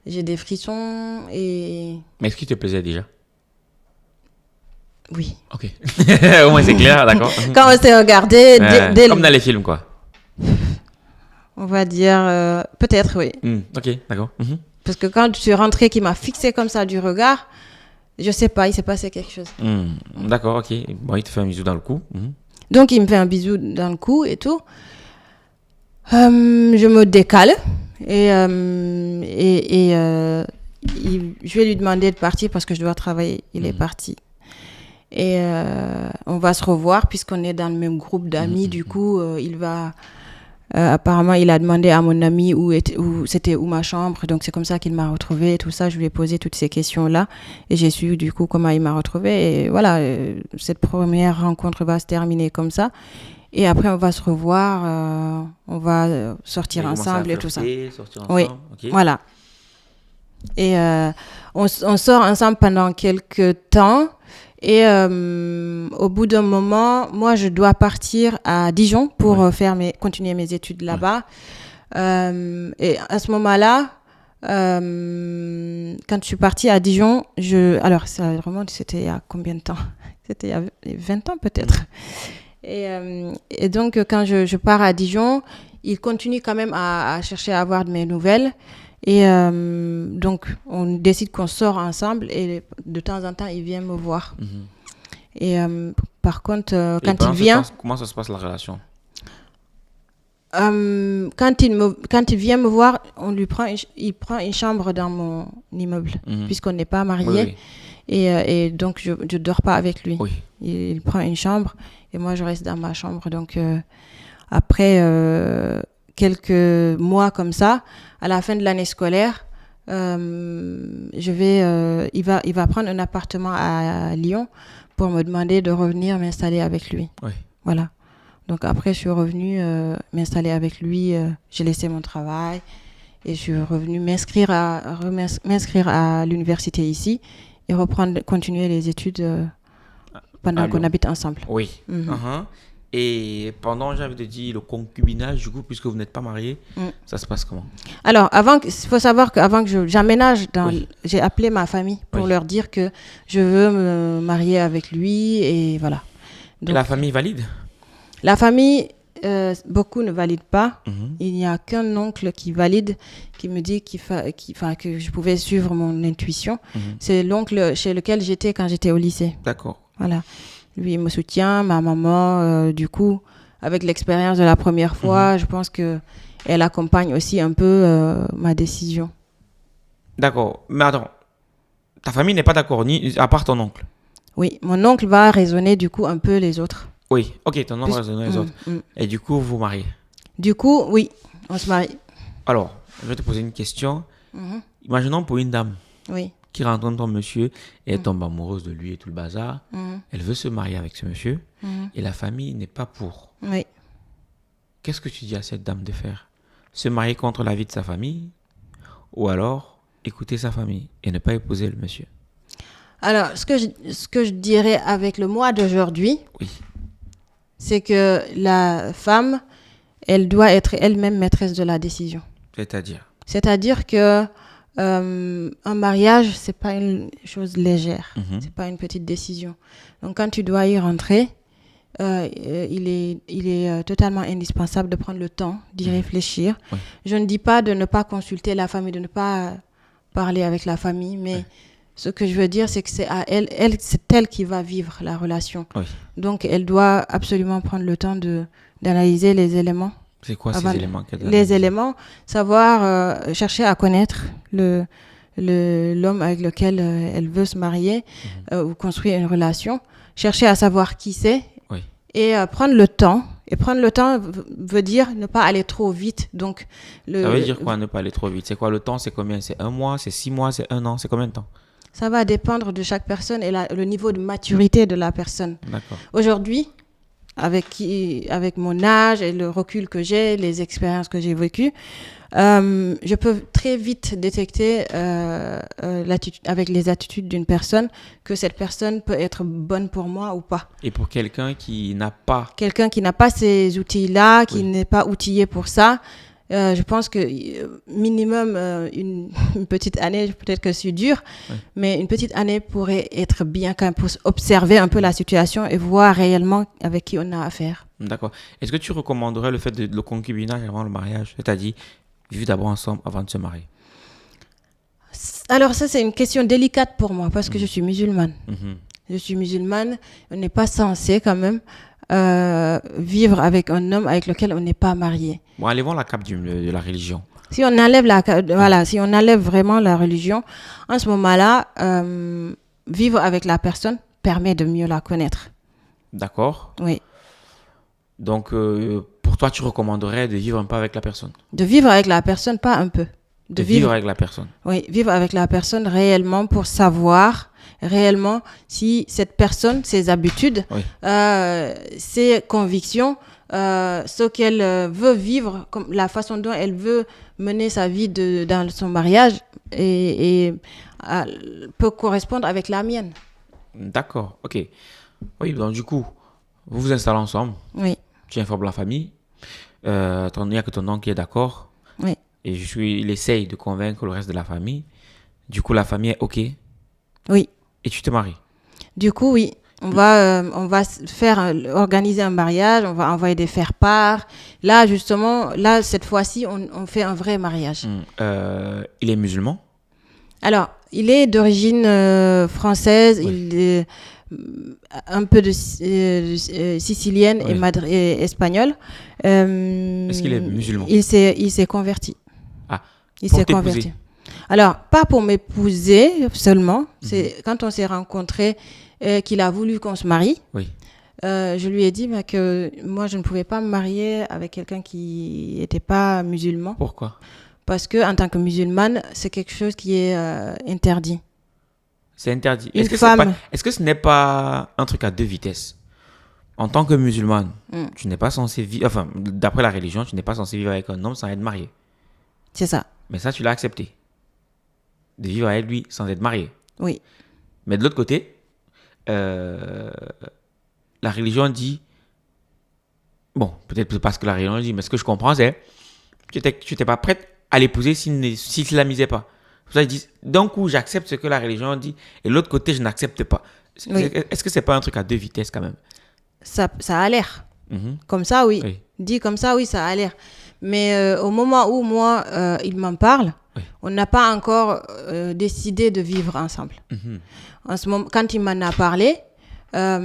j'ai des frissons et... Mais est-ce qu'il te plaisait déjà? Oui. Ok. Au moins, c'est clair, d'accord. Quand on s'est regardé... Comme dans les films, quoi. On va dire... peut-être, oui. Ok, d'accord. Parce que quand je suis rentrée, qu'il m'a fixé comme ça du regard, je sais pas, il s'est passé quelque chose. D'accord, ok. Bon, il te fait un bisou dans le cou. Donc, il me fait un bisou dans le cou et tout. Je me décale Je vais lui demander de partir parce que je dois travailler. Il est parti. Et on va se revoir puisqu'on est dans le même groupe d'amis. Du coup, il va... apparemment, il a demandé à mon ami où ma chambre. Donc, c'est comme ça qu'il m'a retrouvée et tout ça. Je lui ai posé toutes ces questions-là. Et j'ai su, du coup, comment il m'a retrouvée. Et voilà, cette première rencontre va se terminer comme ça. Et après, on va se revoir. On va sortir ensemble et tout ça. Sortir ensemble, oui, okay. Voilà. Et on sort ensemble pendant quelques temps. Et au bout d'un moment, moi, je dois partir à Dijon pour continuer mes études là-bas. Et à ce moment-là, quand je suis partie à Dijon, alors ça remonte, c'était il y a combien de temps? C'était il y a 20 ans peut-être. Et donc, quand je pars à Dijon, il continue quand même à chercher à avoir de mes nouvelles. Et donc, on décide qu'on sort ensemble et de temps en temps, il vient me voir. Et par contre, quand il vient... Comment ça se passe la relation? Quand il vient me voir, il prend une chambre dans mon immeuble, puisqu'on n'est pas mariés. Et donc, je ne dors pas avec lui. Il prend une chambre et moi, je reste dans ma chambre. Donc, après quelques mois comme ça, à la fin de l'année scolaire, il va prendre un appartement à Lyon pour me demander de revenir m'installer avec lui. Voilà. Donc après, je suis revenue m'installer avec lui. J'ai laissé mon travail et je suis revenue m'inscrire à l'université ici et continuer les études pendant qu'on habite ensemble. Oui. Et pendant, j'avais dit, le concubinage, du coup, puisque vous n'êtes pas mariés, ça se passe comment? Alors, il faut savoir qu'avant que j'emménage, j'ai appelé ma famille pour leur dire que je veux me marier avec lui et voilà. Donc, et la famille valide? La famille, beaucoup ne valident pas. Il n'y a qu'un oncle qui valide, qui me dit que je pouvais suivre mon intuition. C'est l'oncle chez lequel j'étais quand j'étais au lycée. D'accord. Voilà. Lui, il me soutient, ma maman, du coup, avec l'expérience de la première fois, je pense qu'elle accompagne aussi un peu ma décision. D'accord. Mais attends, ta famille n'est pas d'accord, à part ton oncle? Oui, mon oncle va raisonner du coup un peu les autres. Oui, ok, ton oncle va raisonner les autres. Et du coup, vous vous mariez? Du coup, oui, on se marie. Alors, je vais te poser une question. Imaginons pour une dame. Oui. Qui rencontre un monsieur et elle tombe amoureuse de lui et tout le bazar. Elle veut se marier avec ce monsieur et la famille n'est pas pour. Oui. Qu'est-ce que tu dis à cette dame de faire? Se marier contre l'avis de sa famille ou alors écouter sa famille et ne pas épouser le monsieur? Alors, ce que je dirais avec le mois d'aujourd'hui, c'est que la femme, elle doit être elle-même maîtresse de la décision. C'est-à-dire que un mariage, c'est pas une chose légère, c'est pas une petite décision. Donc quand tu dois y rentrer, il est totalement indispensable de prendre le temps d'y réfléchir. Je ne dis pas de ne pas consulter la famille, de ne pas parler avec la famille, mais ce que je veux dire, c'est que c'est à elle, c'est elle qui va vivre la relation. Donc elle doit absolument prendre le temps d'analyser les éléments. C'est quoi ces éléments? Les éléments, savoir chercher à connaître l'homme avec lequel elle veut se marier ou construire une relation, chercher à savoir qui c'est et prendre le temps. Et prendre le temps veut dire ne pas aller trop vite. Donc, ça veut dire quoi, ne pas aller trop vite? C'est quoi le temps? C'est combien? C'est 1 mois? C'est 6 mois? C'est 1 an? C'est combien de temps? Ça va dépendre de chaque personne et le niveau de maturité de la personne. D'accord. Aujourd'hui, avec mon âge et le recul que j'ai, les expériences que j'ai vécues, je peux très vite détecter avec les attitudes d'une personne que cette personne peut être bonne pour moi ou pas. Et pour quelqu'un qui n'a pas... Quelqu'un qui n'a pas ces outils-là, qui n'est pas outillé pour ça, je pense que minimum une petite année, peut-être que c'est dur, mais une petite année pourrait être bien quand même pour observer un peu la situation et voir réellement avec qui on a affaire. D'accord. Est-ce que tu recommanderais le fait de le concubinage avant le mariage? C'est-à-dire vivre d'abord ensemble avant de se marier? Alors ça, c'est une question délicate pour moi parce que je suis musulmane. Je suis musulmane, on n'est pas censé quand même vivre avec un homme avec lequel on n'est pas marié. Bon, allez voir la cape de la religion. Si on enlève si on enlève vraiment la religion, en ce moment-là, vivre avec la personne permet de mieux la connaître. D'accord. Oui. Donc, pour toi, tu recommanderais de vivre un peu avec la personne? De vivre avec la personne, pas un peu. De vivre avec la personne. Oui, vivre avec la personne réellement pour savoir réellement si cette personne, ses habitudes, Oui. ses convictions, ce qu'elle veut vivre, comme la façon dont elle veut mener sa vie dans son mariage et peut correspondre avec la mienne. D'accord, ok. Oui, donc du coup, vous vous installez ensemble, Oui, tu informes la famille, il n'y a que ton oncle qui est d'accord, oui, et il essaye de convaincre le reste de la famille. Du coup, la famille est ok, et oui. tu te maries. Du coup, oui. On va organiser un mariage, on va envoyer des faire-part. Là, justement, cette fois-ci, on fait un vrai mariage. Il est musulman? Alors, il est d'origine française, Oui. il est un peu de sicilienne Oui. et espagnole. Est-ce qu'il est musulman? Il s'est converti. Ah, Il pour s'est t'épouser. converti. Alors, pas pour m'épouser seulement. C'est quand on s'est rencontrés qu'il a voulu qu'on se marie. Oui. Je lui ai dit que moi, je ne pouvais pas me marier avec quelqu'un qui n'était pas musulman. Pourquoi? Parce que en tant que musulmane, c'est quelque chose qui est interdit. C'est interdit. Une Est-ce que femme. est-ce que ce n'est pas un truc à deux vitesses? En tant que musulmane, tu n'es pas censé vivre, enfin, d'après la religion, tu n'es pas censé vivre avec un homme sans être marié. C'est ça. Mais ça, tu l'as accepté. De vivre avec lui sans être marié. Oui. Mais de l'autre côté, la religion dit, bon, peut-être parce que la religion dit, mais ce que je comprends, c'est que tu n'étais pas prête à l'épouser s'il ne l'islamisait pas. Pour ça, ils disent, d'un coup, j'accepte ce que la religion dit, et de l'autre côté, je n'accepte pas. Oui. Est-ce que c'est pas un truc à deux vitesses quand même? Ça a l'air. Mhm. Comme ça, oui. Oui. Dit comme ça, oui, ça a l'air. Mais au moment où moi, il m'en parle, Oui. on n'a pas encore décidé de vivre ensemble. Mhm. En ce moment, quand il m'en a parlé, là,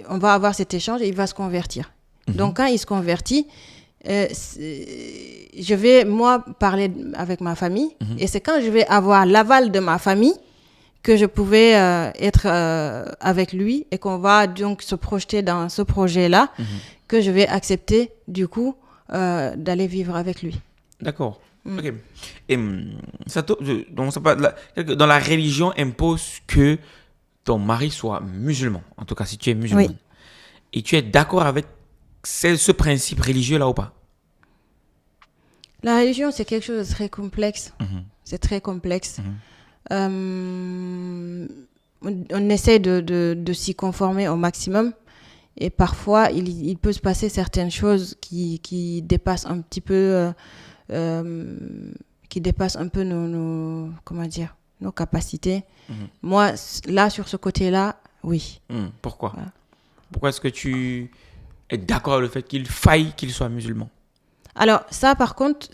on va avoir cet échange et il va se convertir. Donc, quand il se convertit, je vais, moi, parler avec ma famille. Et c'est quand je vais avoir l'aval de ma famille que je pouvais être avec lui et qu'on va donc se projeter dans ce projet-là, que je vais accepter, du coup, d'aller vivre avec lui. D'accord. Ok. Et dans la religion impose que ton mari soit musulman. En tout cas, si tu es musulman. Oui. Et tu es d'accord avec ce principe religieux-là ou pas? La religion, c'est quelque chose de très complexe. C'est très complexe. On essaie de s'y conformer au maximum. Et parfois, il peut se passer certaines choses qui dépassent un petit peu... qui dépassent un peu nos capacités. Moi, là, sur ce côté-là, oui. Pourquoi? Voilà. Pourquoi est-ce que tu es d'accord avec le fait qu'il faille qu'il soit musulman? Alors, ça, par contre,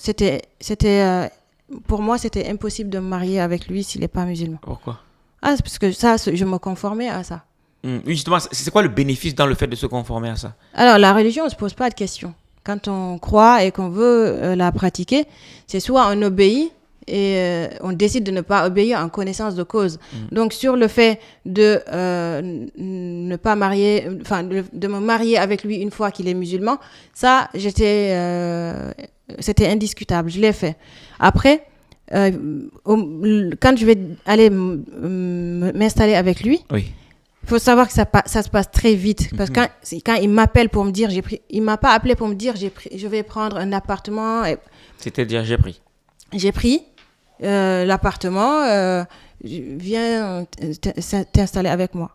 pour moi, c'était impossible de me marier avec lui s'il n'est pas musulman. Pourquoi? Ah, c'est parce que ça, je me conformais à ça. Oui, justement, c'est quoi le bénéfice dans le fait de se conformer à ça? Alors, la religion, on ne se pose pas de questions. Quand on croit et qu'on veut la pratiquer, c'est soit on obéit et on décide de ne pas obéir en connaissance de cause. Donc, sur le fait de ne pas marier, enfin, de me marier avec lui une fois qu'il est musulman, ça, c'était indiscutable. Je l'ai fait. Après, quand je vais aller m'installer avec lui, Oui. il faut savoir que ça se passe très vite. Parce que quand il m'appelle pour me dire, il ne m'a pas appelé pour me dire, je vais prendre un appartement. C'était dire j'ai pris. J'ai pris l'appartement, viens t'installer avec moi.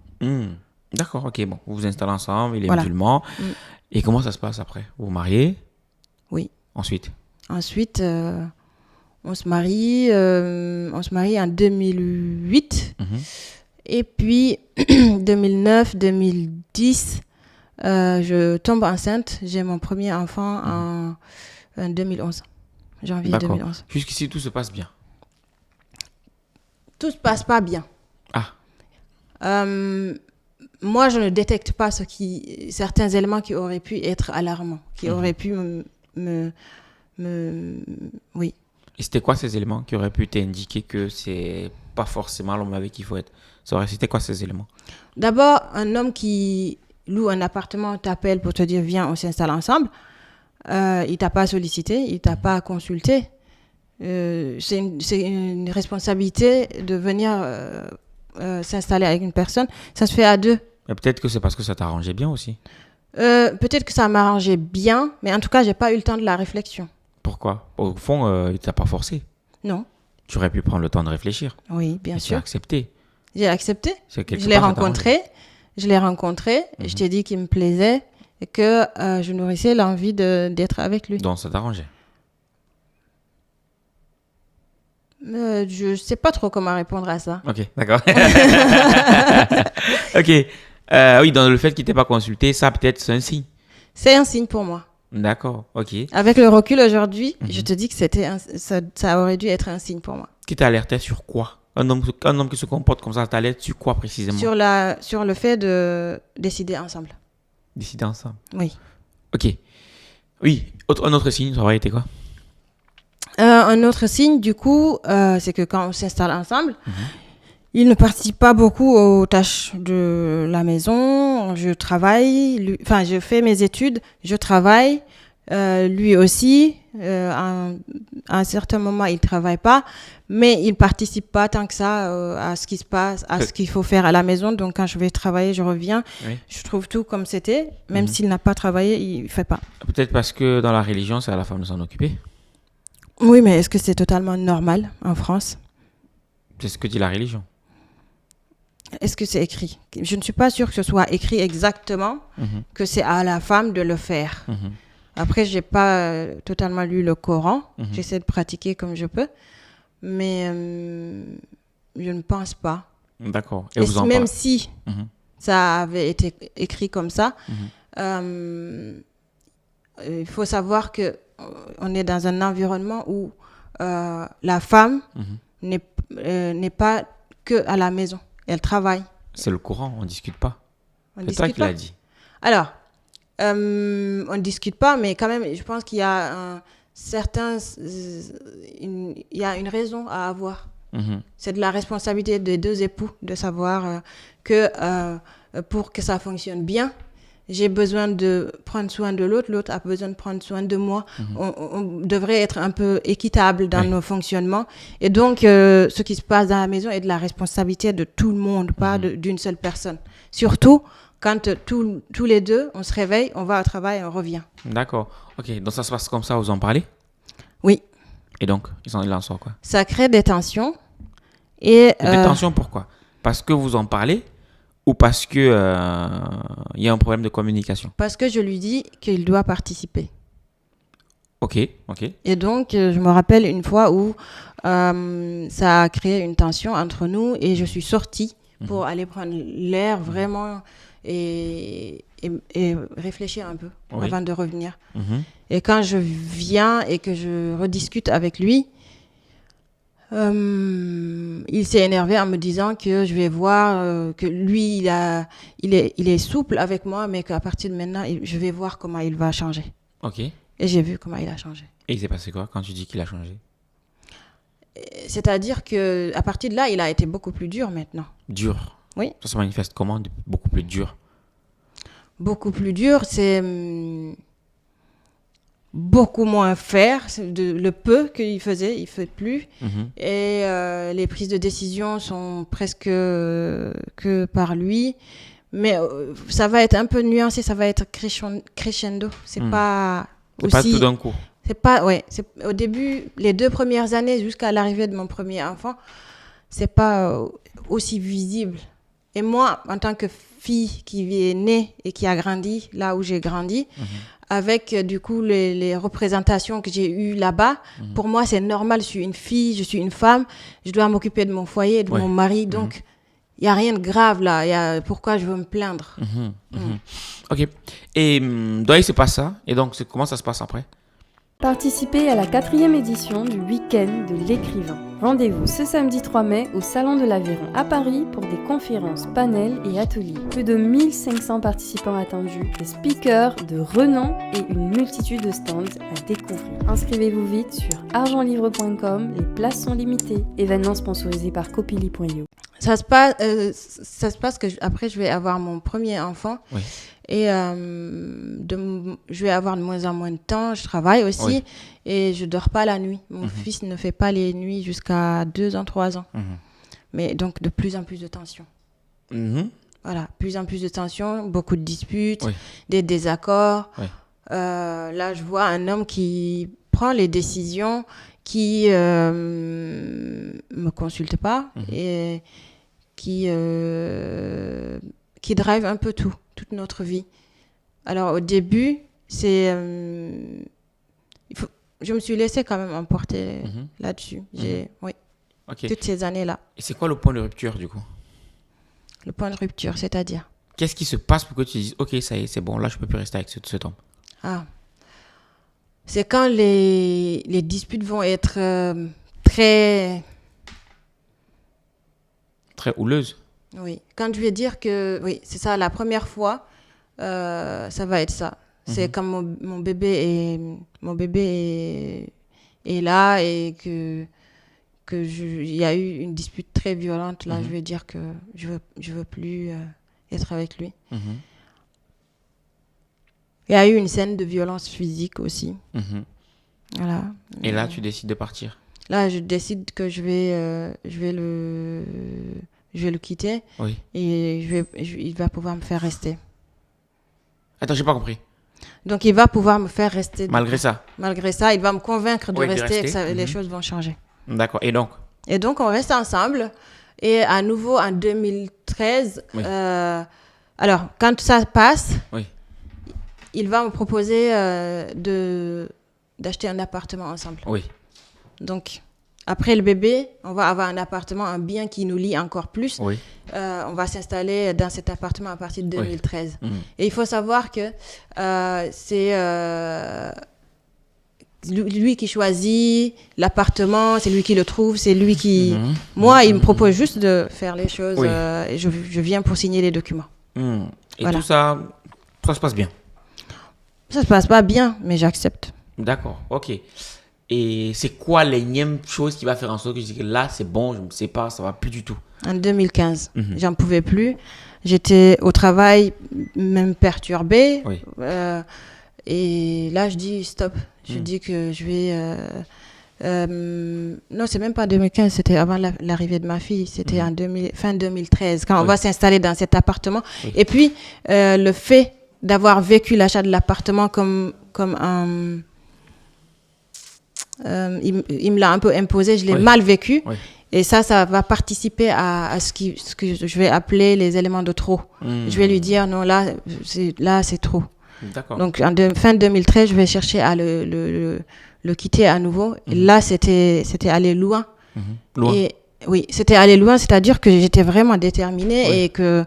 D'accord, ok, bon. Vous vous installez ensemble, il est Voilà. musulman. Et comment ça se passe après? Vous vous mariez? Oui. Ensuite? Ensuite, on se marie en 2008. Et puis, 2009, 2010, je tombe enceinte. J'ai mon premier enfant en 2011, janvier D'accord. 2011. Jusqu'ici, tout se passe bien. Tout se passe pas bien. Ah. moi, je ne détecte pas certains éléments qui auraient pu être alarmants, qui auraient pu oui. Et c'était quoi ces éléments qui auraient pu t'indiquer que c'est pas forcément l'homme avec qui il faut être? C'était quoi ces éléments? D'abord, un homme qui loue un appartement t'appelle pour te dire viens, on s'installe ensemble. Il t'a pas sollicité, il t'a pas consulté. C'est une responsabilité de venir s'installer avec une personne. Ça se fait à deux. Mais peut-être que c'est parce que ça t'arrangeait bien aussi. Peut-être que ça m'arrangeait bien, mais en tout cas, j'ai pas eu le temps de la réflexion. Pourquoi? Au fond, il t'a pas forcé. Non. Tu aurais pu prendre le temps de réfléchir. Oui, bien et sûr. Tu as accepté. J'ai accepté. Je l'ai rencontré. Et je t'ai dit qu'il me plaisait et que je nourrissais l'envie d'être avec lui. Donc ça t'arrangeait. Je sais pas trop comment répondre à ça. Ok, d'accord. Ok. Oui, dans le fait qu'il t'ait pas consulté, ça peut-être c'est un signe. C'est un signe pour moi. D'accord, ok. Avec le recul aujourd'hui, je te dis que ça aurait dû être un signe pour moi. Qui t'alertait sur quoi? Un homme qui se comporte comme ça t'alerte sur quoi précisément? Sur le fait de décider ensemble. Décider ensemble. Oui. Ok. Oui, un autre signe, ça aurait été quoi? Un autre signe, du coup, c'est que quand on s'installe ensemble, il ne participe pas beaucoup aux tâches de la maison. Je travaille, je fais mes études, je travaille. Lui aussi, à un certain moment, il ne travaille pas, mais il ne participe pas tant que ça à ce qui se passe, à ce qu'il faut faire à la maison. Donc, quand je vais travailler, je reviens, je trouve tout comme c'était. Même s'il n'a pas travaillé, il ne fait pas. Peut-être parce que dans la religion, c'est à la femme de s'en occuper. Oui, mais est-ce que c'est totalement normal en France? C'est ce que dit la religion. Est-ce que c'est écrit? Je ne suis pas sûre que ce soit écrit exactement, que c'est à la femme de le faire. Après, je n'ai pas totalement lu le Coran. J'essaie de pratiquer comme je peux. Mais je ne pense pas. D'accord. Et vous en même si ça avait été écrit comme ça, il faut savoir qu'on est dans un environnement où la femme n'est pas que à la maison. Elle travaille. C'est le Coran, on ne discute pas. C'est toi qui l'as dit. Alors, on ne discute pas, mais quand même, je pense qu'il y a il y a une raison à avoir. C'est de la responsabilité des deux époux de savoir que pour que ça fonctionne bien, j'ai besoin de prendre soin de l'autre, l'autre a besoin de prendre soin de moi. On devrait être un peu équitable dans nos fonctionnements. Et donc, ce qui se passe dans la maison est de la responsabilité de tout le monde, pas d'une seule personne. Surtout quand tous les deux, on se réveille, on va au travail, on revient. D'accord. Ok, donc ça se passe comme ça, vous en parlez? Oui. Et donc, il en sort quoi? Ça crée des tensions. Et des tensions, pourquoi? Parce que vous en parlez ou parce que y a un problème de communication? Parce que je lui dis qu'il doit participer. Ok. Et donc, je me rappelle une fois où ça a créé une tension entre nous et je suis sortie pour aller prendre l'air vraiment et réfléchir un peu avant de revenir. Et quand je viens et que je rediscute avec lui, il s'est énervé en me disant que je vais voir que lui, il est souple avec moi, mais qu'à partir de maintenant, je vais voir comment il va changer. Ok. Et j'ai vu comment il a changé. Et il s'est passé quoi quand tu dis qu'il a changé? C'est-à-dire qu'à partir de là, il a été beaucoup plus dur maintenant. Dur? Oui. Ça se manifeste comment, beaucoup plus dur? Beaucoup plus dur, c'est beaucoup moins faire. Le peu qu'il faisait, il ne fait plus. Et les prises de décision sont presque que par lui. Mais ça va être un peu nuancé, ça va être crescendo. C'est pas aussi... pas tout d'un coup. Au début, les 2 premières années, jusqu'à l'arrivée de mon premier enfant, c'est pas aussi visible. Et moi, en tant que fille qui est née et qui a grandi là où j'ai grandi, avec du coup les représentations que j'ai eues là-bas, pour moi, c'est normal. Je suis une fille, je suis une femme, je dois m'occuper de mon foyer, de mon mari. Donc, il n'y a rien de grave là. Pourquoi je veux me plaindre? Ok. Et donc, il se passe ça. Et donc, comment ça se passe après? Participez à la 4e édition du Week-end de l'écrivain. Rendez-vous ce samedi 3 mai au Salon de l'Aveyron à Paris pour des conférences, panels et ateliers. Plus de 1500 participants attendus, des speakers de renom et une multitude de stands à découvrir. Inscrivez-vous vite sur argentlivre.com, les places sont limitées. Événement sponsorisé par Copili.io. Ça se passe que après je vais avoir mon premier enfant. Oui. Et je vais avoir de moins en moins de temps. Je travaille aussi. Oui. Et je dors pas la nuit. Mon fils ne fait pas les nuits jusqu'à 2 ans, 3 ans. Mais donc, de plus en plus de tensions. Voilà, plus en plus de tensions, beaucoup de disputes, des désaccords. Là, je vois un homme qui prend les décisions, qui me consulte pas et qui drive un peu toute notre vie. Alors, au début, je me suis laissée quand même emporter là-dessus. Toutes ces années-là. Et c'est quoi le point de rupture, du coup? Le point de rupture, c'est-à-dire? Qu'est-ce qui se passe pour que tu dises, ok, ça y est, c'est bon, là, je peux plus rester avec cet homme? C'est quand les disputes vont être très houleuses. Oui, quand je vais dire que, oui, c'est ça, la première fois, ça va être ça. C'est quand mon bébé est là et il y a eu une dispute très violente. Là, je vais dire que je veux plus être avec lui. Il y a eu une scène de violence physique aussi. Voilà. Et là, tu décides de partir? Là, je décide que je vais le quitter. Oui. Et il va pouvoir me faire rester. Attends, j'ai pas compris. Donc, il va pouvoir me faire rester. Malgré ça? Malgré ça, il va me convaincre de rester et que les choses vont changer. D'accord. Et donc? Et donc, on reste ensemble. Et à nouveau, en 2013, alors, quand ça passe, il va me proposer d'acheter un appartement ensemble. Oui. Donc, après le bébé, on va avoir un appartement, un bien qui nous lie encore plus. Oui. On va s'installer dans cet appartement à partir de 2013. Et il faut savoir que c'est lui qui choisit l'appartement, c'est lui qui le trouve, c'est lui qui... Moi, il me propose juste de faire les choses et je viens pour signer les documents. Et tout ça, ça se passe bien? Ça se passe pas bien, mais j'accepte. D'accord, ok. Et c'est quoi l'énième chose qui va faire en sorte que je dis que là, c'est bon, je me sépare, ça va plus du tout? En 2015, j'en pouvais plus. J'étais au travail, même perturbée. Et là, je dis stop. Je dis que je vais... non, c'est même pas 2015, c'était avant l'arrivée de ma fille. C'était fin 2013, quand on va s'installer dans cet appartement. Et puis, le fait d'avoir vécu l'achat de l'appartement comme un... il me l'a un peu imposé, je l'ai mal vécu. Et ça va participer à ce que je vais appeler les éléments de trop. Je vais lui dire, non, là, c'est trop. D'accord. Donc, fin 2013, je vais chercher à le quitter à nouveau. Et là, c'était aller loin. Loin. Et, oui, c'était aller loin, c'est-à-dire que j'étais vraiment déterminée et que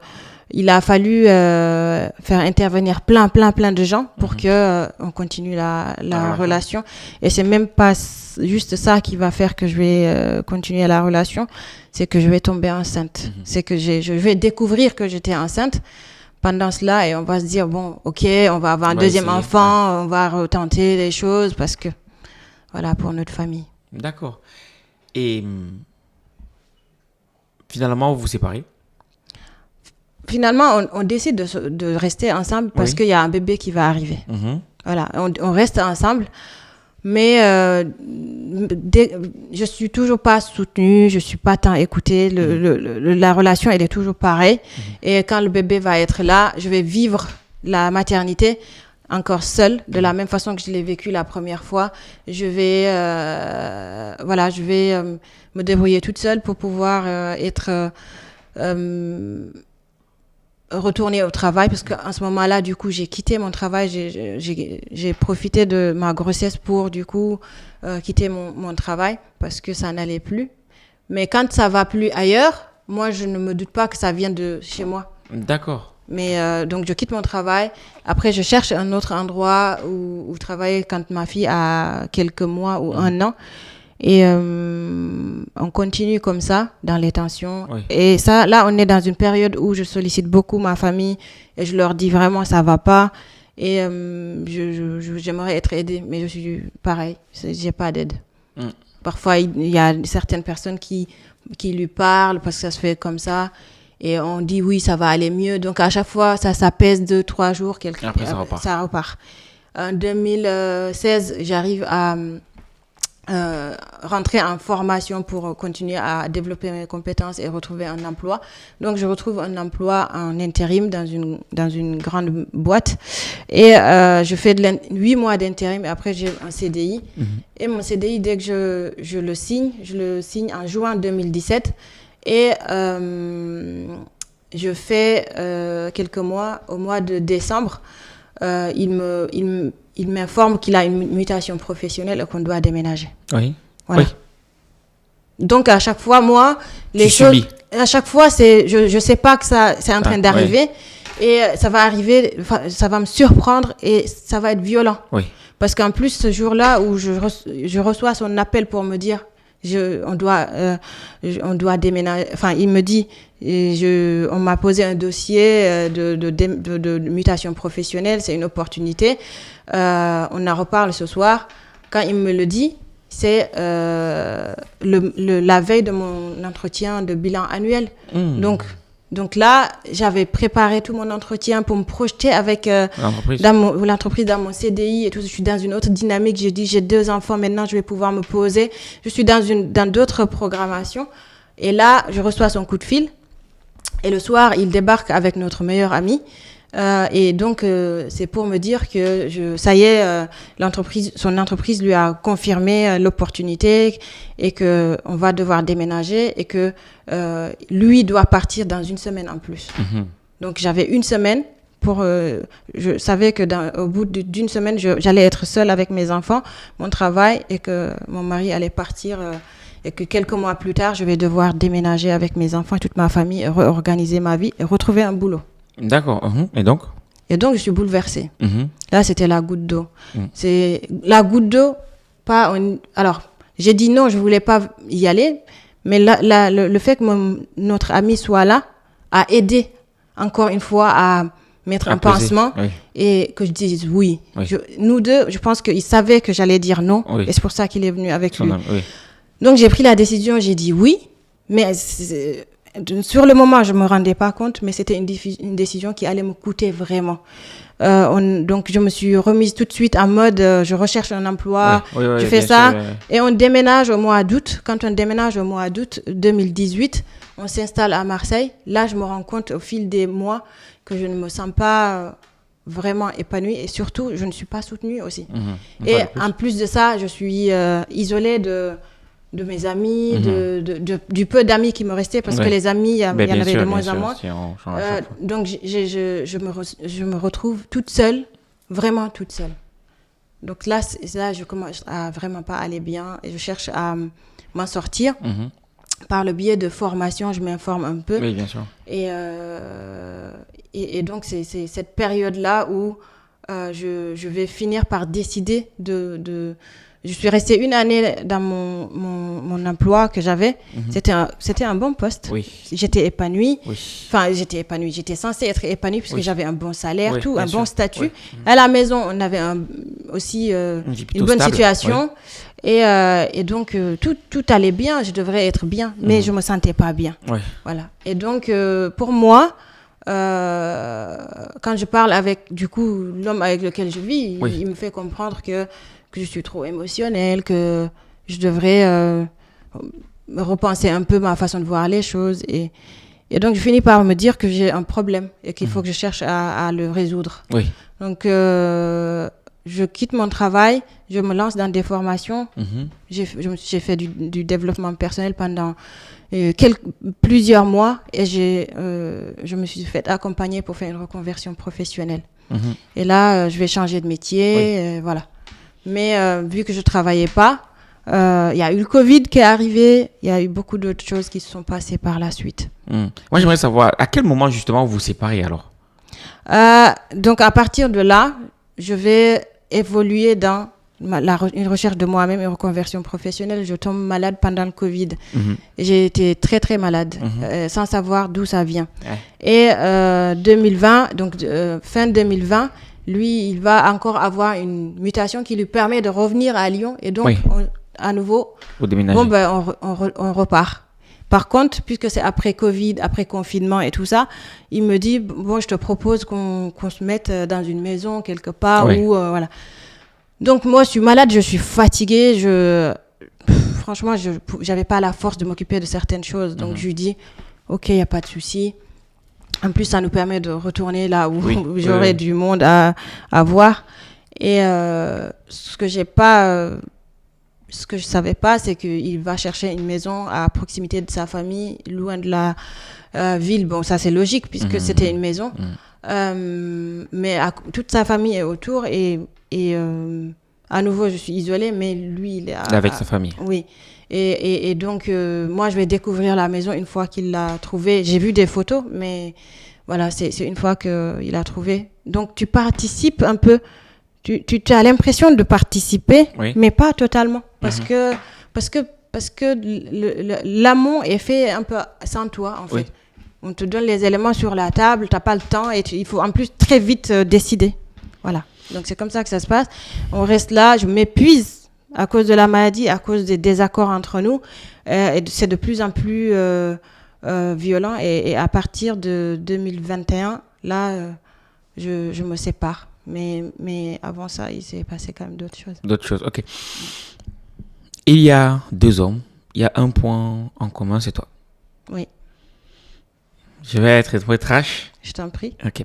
il a fallu faire intervenir plein de gens pour que on continue la relation. Et c'est même pas juste ça qui va faire que je vais continuer la relation, c'est que je vais tomber enceinte. C'est que je vais découvrir que j'étais enceinte pendant cela et on va se dire, bon, ok, on va avoir un deuxième enfant, on va retenter les choses parce que, voilà, pour notre famille. D'accord. Et finalement, vous vous séparez? Finalement, on décide de rester ensemble parce qu'il y a un bébé qui va arriver. Voilà, on reste ensemble, mais je suis toujours pas soutenue, je suis pas tant écoutée. La relation, elle est toujours pareille. Et quand le bébé va être là, je vais vivre la maternité encore seule, de la même façon que je l'ai vécu la première fois. Je vais, me débrouiller toute seule pour pouvoir retourner au travail parce qu'en ce moment-là, du coup, j'ai quitté mon travail, j'ai profité de ma grossesse pour, du coup, quitter mon travail parce que ça n'allait plus. Mais quand ça va plus ailleurs, moi, je ne me doute pas que ça vient de chez moi. D'accord. Mais donc, je quitte mon travail. Après, je cherche un autre endroit où travailler quand ma fille a quelques mois ou un an. Et on continue comme ça, dans les tensions. Oui. Et ça, là, on est dans une période où je sollicite beaucoup ma famille et je leur dis vraiment, ça va pas. Et j'aimerais être aidée, mais je suis pareil, j'ai pas d'aide. Parfois, il y a certaines personnes qui lui parlent parce que ça se fait comme ça. Et on dit, oui, ça va aller mieux. Donc, à chaque fois, ça pèse 2-3 jours. Après, ça repart. En 2016, j'arrive à rentrer en formation pour continuer à développer mes compétences et retrouver un emploi. Donc, je retrouve un emploi en intérim dans une grande boîte. Et je fais 8 mois d'intérim et après, j'ai un CDI. Et mon CDI, dès que je le signe en juin 2017. Et je fais quelques mois, au mois de décembre, il m'informe qu'il a une mutation professionnelle et qu'on doit déménager. Oui. Voilà. Oui. Donc, à chaque fois, moi, les choses... Subis. À chaque fois, je sais pas que c'est en train d'arriver. Oui. Et ça va arriver, ça va me surprendre et ça va être violent. Oui. Parce qu'en plus, ce jour-là où je reçois son appel pour me dire on doit déménager. Enfin, il me dit, on m'a posé un dossier de mutation professionnelle, c'est une opportunité. On en reparle ce soir. Quand il me le dit, c'est la veille de mon entretien de bilan annuel. Donc là, j'avais préparé tout mon entretien pour me projeter avec l'entreprise, dans mon CDI et tout. Je suis dans une autre dynamique. J'ai dit, j'ai 2 enfants, maintenant je vais pouvoir me poser. Je suis dans d'autres programmations. Et là, je reçois son coup de fil. Et le soir, il débarque avec notre meilleur ami. Et donc, c'est pour me dire que ça y est, son entreprise lui a confirmé l'opportunité et que on va devoir déménager et que lui doit partir dans 1 semaine en plus. Donc, j'avais 1 semaine je savais que au bout d'1 semaine, j'allais être seule avec mes enfants, mon travail et que mon mari allait partir et que quelques mois plus tard, je vais devoir déménager avec mes enfants et toute ma famille, réorganiser ma vie et retrouver un boulot. D'accord. Et donc, je suis bouleversée. Là, c'était la goutte d'eau. C'est la goutte d'eau. Alors, j'ai dit non, je voulais pas y aller, mais le fait que notre ami soit là a aidé encore une fois à mettre un pansement et que je dise oui. Nous deux, je pense qu'il savait que j'allais dire non et c'est pour ça qu'il est venu avec lui. Donc, j'ai pris la décision, j'ai dit oui, mais sur le moment, je me rendais pas compte, mais c'était une décision qui allait me coûter vraiment. Donc, je me suis remise tout de suite en mode, je recherche un emploi, je fais ça. Et on déménage au mois d'août. Quand on déménage au mois d'août 2018, on s'installe à Marseille. Là, je me rends compte au fil des mois que je ne me sens pas vraiment épanouie et surtout, je ne suis pas soutenue aussi. Et en plus de ça, je suis isolée de mes amis, du peu d'amis qui me restaient, parce que les amis, il y en avait de moins en moins. Donc, je me retrouve toute seule, vraiment toute seule. Donc là, je commence à vraiment pas aller bien et je cherche à m'en sortir. Par le biais de formation, je m'informe un peu. Oui, bien sûr. Et donc, c'est cette période-là où je vais finir par décider Je suis restée 1 année dans mon emploi que j'avais. C'était un bon poste. Oui. J'étais épanouie. Oui. Enfin, j'étais épanouie. J'étais censée être épanouie puisque j'avais un bon salaire, un bon statut. À la maison, on avait aussi une bonne situation. Et donc, tout allait bien. Je devrais être bien, mais je me sentais pas bien. Voilà. Et donc, pour moi, quand je parle avec, du coup, l'homme avec lequel je vis, il me fait comprendre que je suis trop émotionnelle, que je devrais repenser un peu ma façon de voir les choses. Et donc, je finis par me dire que j'ai un problème et qu'il faut que je cherche à le résoudre. Donc, je quitte mon travail, je me lance dans des formations. J'ai fait du développement personnel pendant plusieurs mois et je me suis fait accompagner pour faire une reconversion professionnelle. Et là, je vais changer de métier, voilà. Mais vu que je travaillais pas, il y a eu le Covid qui est arrivé, il y a eu beaucoup d'autres choses qui se sont passées par la suite. Moi, j'aimerais savoir, à quel moment justement vous vous séparez alors ? Donc, à partir de là, je vais évoluer dans une recherche de moi-même et reconversion professionnelle. Je tombe malade pendant le Covid. J'ai été très, très malade, sans savoir d'où ça vient. Et 2020, donc fin 2020, lui, il va encore avoir une mutation qui lui permet de revenir à Lyon. Et donc, à nouveau, on repart. Par contre, puisque c'est après Covid, après confinement et tout ça, il me dit, bon, je te propose qu'on se mette dans une maison quelque part où, voilà. Donc, moi, je suis malade, je suis fatiguée, franchement, je n'avais pas la force de m'occuper de certaines choses. Donc, je lui dis, OK, il n'y a pas de souci. En plus, ça nous permet de retourner là où j'aurais du monde à voir. Et ce que je savais pas, c'est qu'il va chercher une maison à proximité de sa famille, loin de la ville. Bon, ça c'est logique puisque c'était une maison. Mais toute sa famille est autour et à nouveau je suis isolée, mais lui il est avec sa famille. Oui. Et donc moi je vais découvrir la maison une fois qu'il l'a trouvée. J'ai vu des photos, mais voilà, c'est une fois qu'il a trouvé. Donc tu participes un peu. Tu as l'impression de participer, mais pas totalement. Parce que l'amont est fait un peu sans toi, en fait. On te donne les éléments sur la table, tu n'as pas le temps et il faut en plus très vite décider. Voilà. Donc, c'est comme ça que ça se passe. On reste là, je m'épuise à cause de la maladie, à cause des désaccords entre nous. Et c'est de plus en plus violent. Et à partir de 2021, là, je me sépare. Mais avant ça, il s'est passé quand même d'autres choses. D'autres choses, ok. Il y a 2 hommes. Il y a un point en commun, c'est toi. Oui. Je vais être très trash. Je t'en prie. Ok.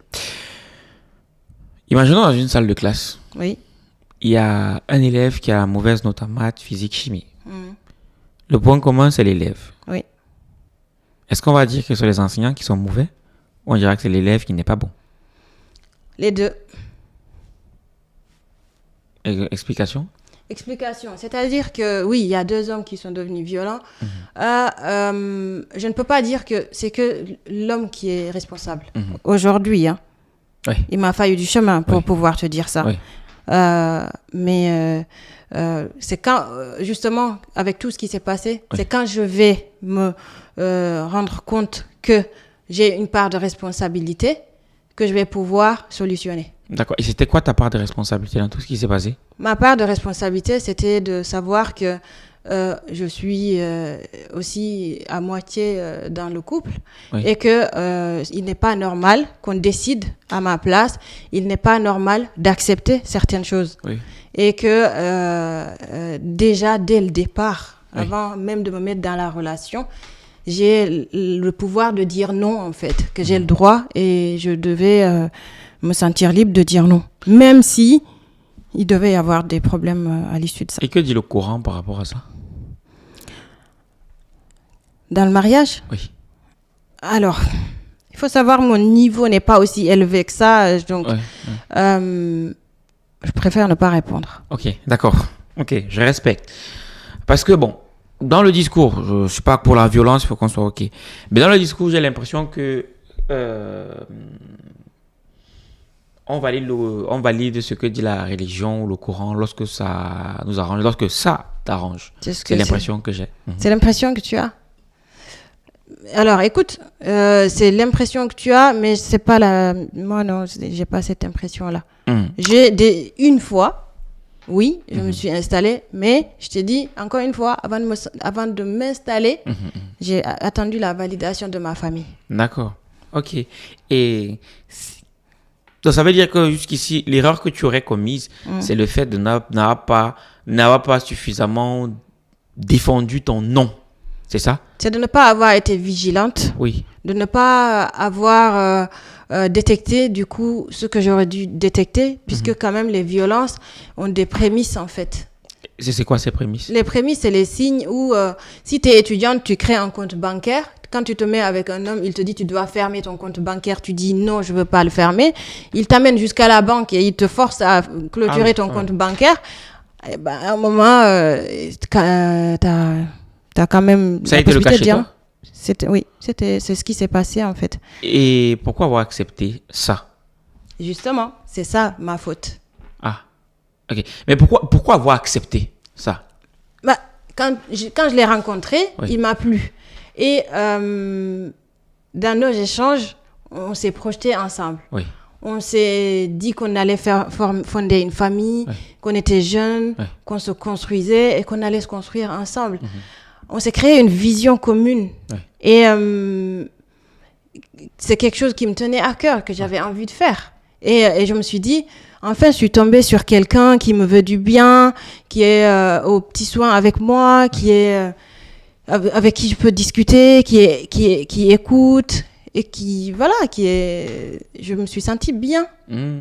Imaginons dans une salle de classe. Oui. Il y a un élève qui a mauvaise note en maths, physique, chimie. Le point commun, c'est l'élève. Oui. Est-ce qu'on va dire que ce sont les enseignants qui sont mauvais ou on dira que c'est l'élève qui n'est pas bon? Les deux. Explication? C'est-à-dire que oui, il y a 2 hommes qui sont devenus violents. Je ne peux pas dire que c'est que l'homme qui est responsable. Aujourd'hui, il m'a fallu du chemin pour pouvoir te dire ça. Mais c'est quand, justement, avec tout ce qui s'est passé, c'est quand je vais me rendre compte que j'ai une part de responsabilité que je vais pouvoir solutionner. D'accord. Et c'était quoi ta part de responsabilité dans tout ce qui s'est passé? Ma part de responsabilité, c'était de savoir que je suis aussi à moitié dans le couple et que il n'est pas normal qu'on décide à ma place. Il n'est pas normal d'accepter certaines choses. Et que déjà, dès le départ, avant même de me mettre dans la relation, j'ai le pouvoir de dire non, en fait, que j'ai le droit et je devais me sentir libre de dire non, même si il devait y avoir des problèmes à l'issue de ça. Et que dit le Coran par rapport à ça? Dans le mariage? Oui. Alors, il faut savoir, mon niveau n'est pas aussi élevé que ça, donc je préfère ne pas répondre. Ok, d'accord. Ok, je respecte. Parce que bon, dans le discours, je ne suis pas pour la violence, il faut qu'on soit ok. Mais dans le discours, j'ai l'impression que on valide ce que dit la religion ou le Coran lorsque ça nous arrange, lorsque ça t'arrange. C'est l'impression que j'ai. C'est l'impression que tu as? Alors, écoute, c'est l'impression que tu as, mais c'est pas la... Moi, non, j'ai pas cette impression-là. Une fois, oui, je me suis installée, mais je t'ai dit, encore une fois, avant de m'installer, j'ai attendu la validation de ma famille. D'accord. Ok. Et... Donc, ça veut dire que jusqu'ici, l'erreur que tu aurais commise, c'est le fait de n'avoir pas suffisamment défendu ton non. C'est ça? C'est de ne pas avoir été vigilante. Oui. De ne pas avoir détecté, du coup, ce que j'aurais dû détecter, puisque quand même, les violences ont des prémices, en fait. C'est quoi ces prémices? Les prémices, c'est les signes où, si tu es étudiante, tu crées un compte bancaire. Quand tu te mets avec un homme, il te dit tu dois fermer ton compte bancaire. Tu dis non, je veux pas le fermer. Il t'amène jusqu'à la banque et il te force à clôturer ton compte bancaire. Et ben, à un moment, t'as quand même... Ça a été le cas chez toi? C'est ce qui s'est passé en fait. Et pourquoi avoir accepté ça? Justement, c'est ça ma faute. Ah, ok. Mais pourquoi avoir accepté ça? Bah, quand je l'ai rencontré, Oui. il m'a plu. Et dans nos échanges, on s'est projetés ensemble. Oui. On s'est dit qu'on allait fonder une famille, Oui. qu'on était jeunes, Oui. qu'on se construisait et qu'on allait se construire ensemble. On s'est créé une vision commune. Oui. Et c'est quelque chose qui me tenait à cœur, que j'avais envie de faire. Et je me suis dit, enfin, je suis tombée sur quelqu'un qui me veut du bien, qui est aux petits soins avec moi, qui est avec qui je peux discuter, qui écoute et je me suis sentie bien.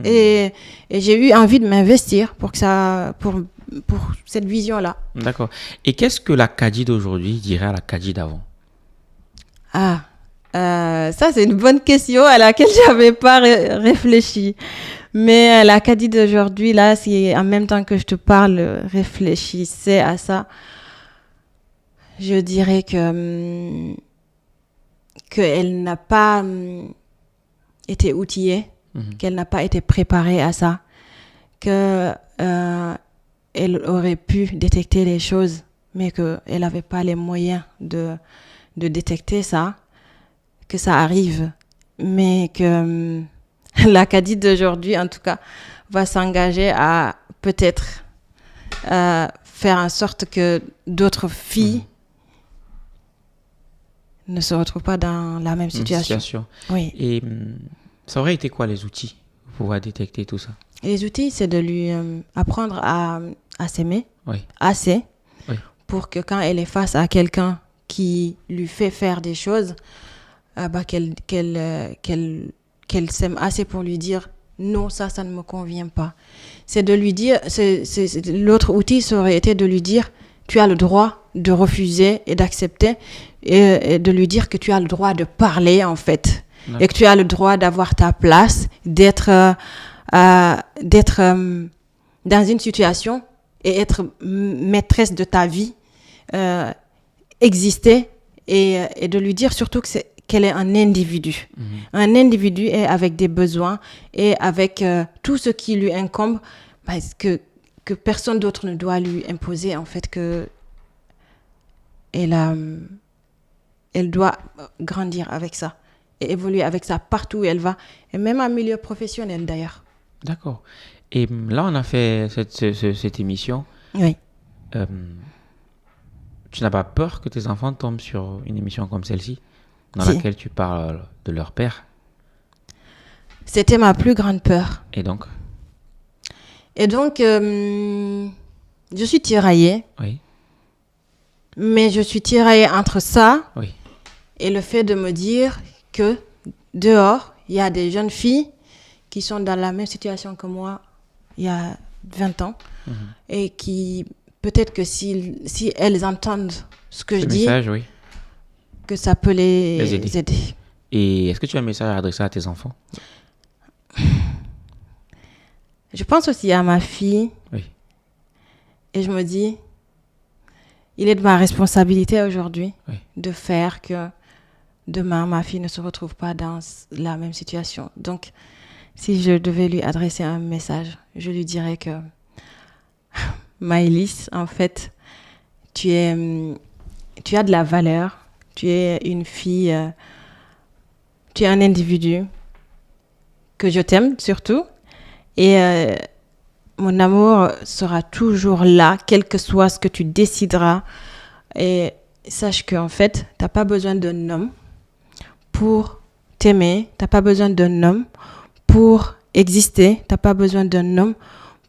Et j'ai eu envie de m'investir pour cette vision-là. D'accord. Et qu'est-ce que la Kadi d'aujourd'hui dirait à la Kadi d'avant? Ça, c'est une bonne question à laquelle je n'avais pas réfléchi. Mais la Kadi d'aujourd'hui, là, si en même temps que je te parle, réfléchissais à ça, je dirais qu'elle n'a pas été outillée, qu'elle n'a pas été préparée à ça, qu'elle aurait pu détecter les choses, mais qu'elle n'avait pas les moyens de détecter ça, que ça arrive, mais que la Kadi d'aujourd'hui, en tout cas, va s'engager à peut-être faire en sorte que d'autres filles ne se retrouvent pas dans la même situation. Oui. Et ça aurait été quoi les outils pour pouvoir détecter tout ça? Les outils, c'est de lui apprendre à s'aimer assez pour que quand elle est face à quelqu'un qui lui fait faire des choses, qu'elle s'aime assez pour lui dire non, ça ne me convient pas. C'est de lui dire, l'autre outil, ça aurait été de lui dire tu as le droit de refuser et d'accepter et de lui dire que tu as le droit de parler en fait. D'accord. Et que tu as le droit d'avoir ta place, d'être dans une situation et être maîtresse de ta vie, exister et de lui dire surtout qu'elle est un individu. Un individu est avec des besoins et avec tout ce qui lui incombe, parce que personne d'autre ne doit lui imposer en fait que elle doit grandir avec ça et évoluer avec ça partout où elle va, et même en milieu professionnel d'ailleurs. D'accord. Et là, on a fait cette émission. Oui. Tu n'as pas peur que tes enfants tombent sur une émission comme celle-ci, dans laquelle tu parles de leur père? C'était ma plus grande peur. Et donc, je suis tiraillée. Oui. Mais je suis tiraillée entre ça Oui. et le fait de me dire que dehors, il y a des jeunes filles qui sont dans la même situation que moi il y a 20 ans et qui, peut-être que si elles entendent ce que je dis, message, oui, que ça peut les aider. Et est-ce que tu as un message à adresser à tes enfants? Je pense aussi à ma fille. Oui. Et je me dis, il est de ma responsabilité aujourd'hui de faire que demain, ma fille ne se retrouve pas dans la même situation. Donc, si je devais lui adresser un message, je lui dirais que Maëlys, en fait, tu as de la valeur, tu es une fille, tu es un individu que je t'aime surtout, et mon amour sera toujours là, quel que soit ce que tu décideras. Et sache qu'en fait, tu n'as pas besoin d'un homme pour t'aimer, tu n'as pas besoin d'un homme pour exister, tu n'as pas besoin d'un homme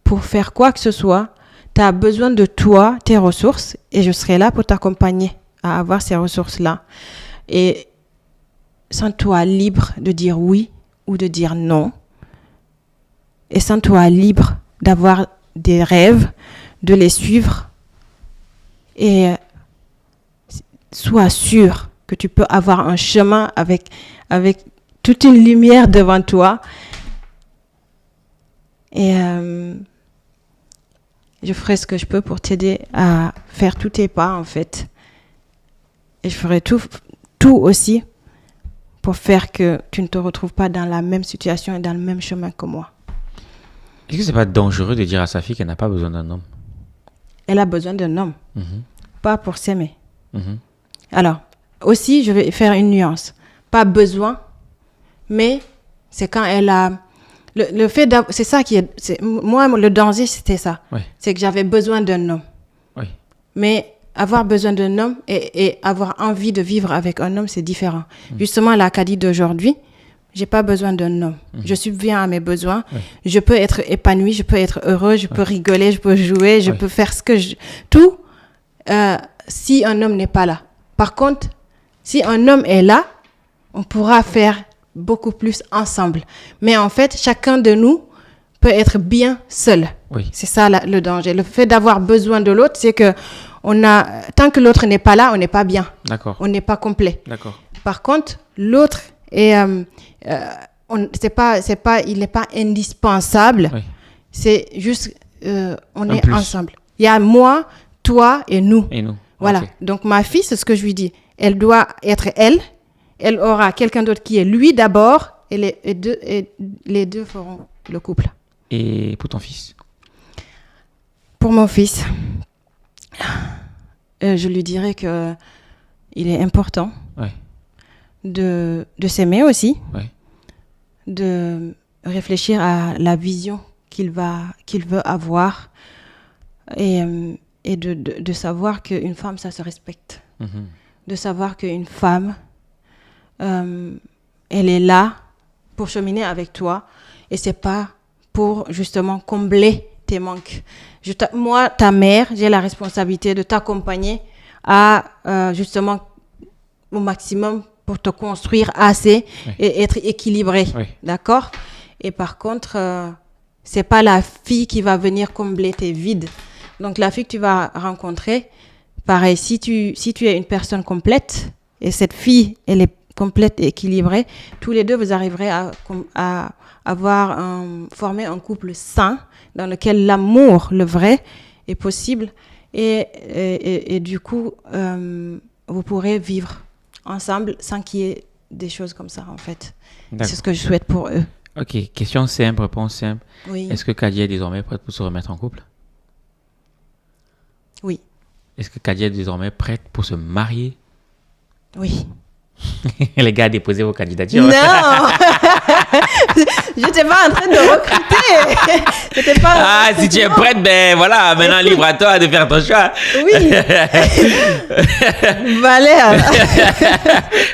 pour faire quoi que ce soit. Tu as besoin de toi, tes ressources, et je serai là pour t'accompagner à avoir ces ressources-là. Et sens-toi libre de dire oui ou de dire non. Et sens-toi libre d'avoir des rêves, de les suivre. Et sois sûr que tu peux avoir un chemin avec toute une lumière devant toi. Et je ferai ce que je peux pour t'aider à faire tous tes pas, en fait. Et je ferai tout aussi pour faire que tu ne te retrouves pas dans la même situation et dans le même chemin que moi. Est-ce que c'est pas dangereux de dire à sa fille qu'elle n'a pas besoin d'un homme? Elle a besoin d'un homme, pas pour s'aimer. Mhm. Alors, aussi, je vais faire une nuance. Pas besoin, mais c'est quand elle a... Le fait d'avoir... C'est ça qui est... Moi, le danger, c'était ça. Oui. C'est que j'avais besoin d'un homme. Oui. Mais avoir besoin d'un homme et avoir envie de vivre avec un homme, c'est différent. Justement, l'Acadie d'aujourd'hui, j'ai pas besoin d'un homme. Je subviens à mes besoins. Oui. Je peux être épanouie, je peux être heureux, je peux rigoler, je peux jouer, je peux faire ce que je... Tout, si un homme n'est pas là. Par contre, si un homme est là, on pourra faire beaucoup plus ensemble. Mais en fait, chacun de nous peut être bien seul. Oui. C'est ça le danger. Le fait d'avoir besoin de l'autre, c'est que tant que l'autre n'est pas là, on n'est pas bien. D'accord. On n'est pas complet. D'accord. Par contre, l'autre est, il n'est pas indispensable. Oui. C'est juste, on Un est plus. ensemble. Il y a moi, toi et nous. Et nous? Voilà. Ok. Donc, ma fille, c'est ce que je lui dis. Elle doit être elle. Elle aura quelqu'un d'autre qui est lui d'abord. Et les deux feront le couple. Et pour ton fils? Pour mon fils, je lui dirais que il est important Ouais. de s'aimer aussi, Ouais. de réfléchir à la vision qu'il veut avoir et de savoir qu'une femme, ça se respecte. Mhm. De savoir qu'une femme, elle est là pour cheminer avec toi et c'est pas pour justement combler tes manques. Moi, ta mère, j'ai la responsabilité de t'accompagner à justement au maximum pour te construire assez et être équilibré. Oui. D'accord? Et par contre, c'est pas la fille qui va venir combler tes vides. Donc la fille que tu vas rencontrer, pareil, si tu es une personne complète et cette fille, elle est complète et équilibrée, tous les deux, vous arriverez à former un couple sain dans lequel l'amour, le vrai, est possible et du coup, vous pourrez vivre ensemble sans qu'il y ait des choses comme ça, en fait. D'accord. C'est ce que je souhaite pour eux. Ok, question simple, réponse simple. Oui. Est-ce que Kadia est désormais prête pour se remettre en couple? Oui. Est-ce que Kadia est désormais prête pour se marier? Oui. Les gars, déposez vos candidatures. Non. Je n'étais pas en train de recruter. J'étais pas Ah, si tu es prête, ben voilà, maintenant libre à toi de faire ton choix. Oui. Valère.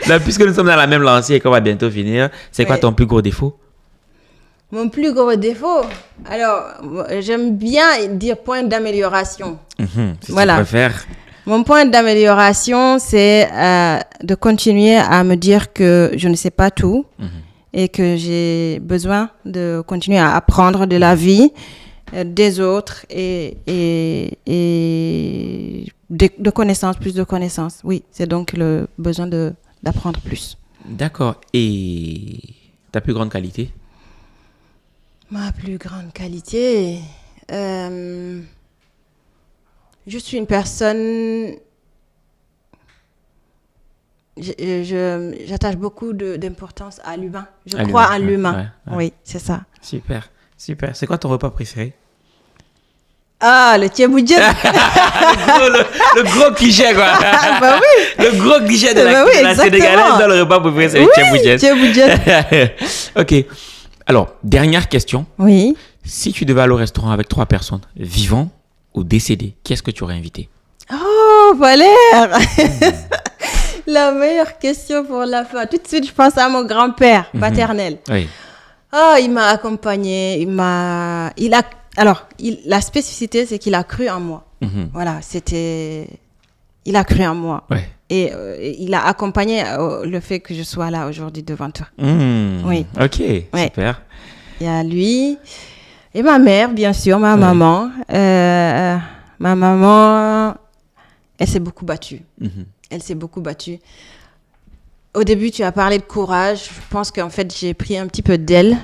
Donc, puisque nous sommes dans la même lancée et qu'on va bientôt finir, c'est quoi Oui. ton plus gros défaut? Mon plus gros défaut, alors, j'aime bien dire point d'amélioration. Si Voilà. tu préfères. Mon point d'amélioration, c'est de continuer à me dire que je ne sais pas tout et que j'ai besoin de continuer à apprendre de la vie, des autres et de connaissances, plus de connaissances. Oui, c'est donc le besoin d'apprendre plus. D'accord. Et ta plus grande qualité? Ma plus grande qualité, je suis une personne, j'attache beaucoup d'importance à l'humain. Je À crois l'humain, en ouais, l'humain. ouais. Oui, c'est ça. Super, super. C'est quoi ton repas préféré? Ah, le tchéboudiet. le gros cliché, quoi. Bah oui. Le gros cliché de Bah oui, la exactement. Sénégalaise dans le repas préféré, c'est Oui, le tchéboudiet. tchéboudiet. Ok. Alors, dernière question. Oui. Si tu devais aller au restaurant avec 3 personnes, vivants ou décédés, qui est-ce que tu aurais invité? Oh, Valère. La meilleure question pour la fin. Tout de suite, je pense à mon grand-père paternel. Oui. Oh, il m'a accompagné. La spécificité, c'est qu'il a cru en moi. Voilà, il a cru en moi. Ouais. Et il a accompagné le fait que je sois là aujourd'hui devant toi. Oui. Ok, Ouais. super. Il y a lui et ma mère, bien sûr, ma maman. Ma maman, elle s'est beaucoup battue. Elle s'est beaucoup battue. Au début, tu as parlé de courage. Je pense qu'en fait, j'ai pris un petit peu d'elle.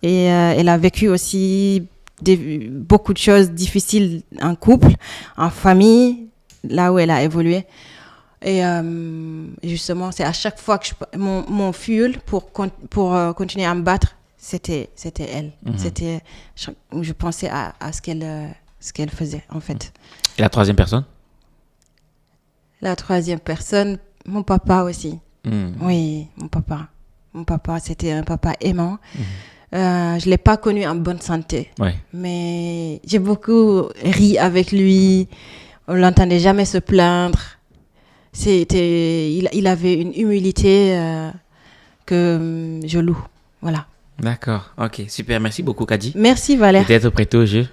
Et elle a vécu aussi beaucoup de choses difficiles en couple, en famille, là où elle a évolué. Et justement, c'est à chaque fois que mon fuel pour continuer à me battre, c'était elle. Je pensais à ce qu'elle faisait, en fait. Et la troisième personne? La troisième personne, mon papa aussi. Oui, mon papa. Mon papa, c'était un papa aimant. Je ne l'ai pas connu en bonne santé. Ouais. Mais j'ai beaucoup ri avec lui. On ne l'entendait jamais se plaindre. Il avait une humilité que je loue. Voilà. D'accord. Ok, super. Merci beaucoup, Kadi. Merci, Valère. D'être prêté au jeu.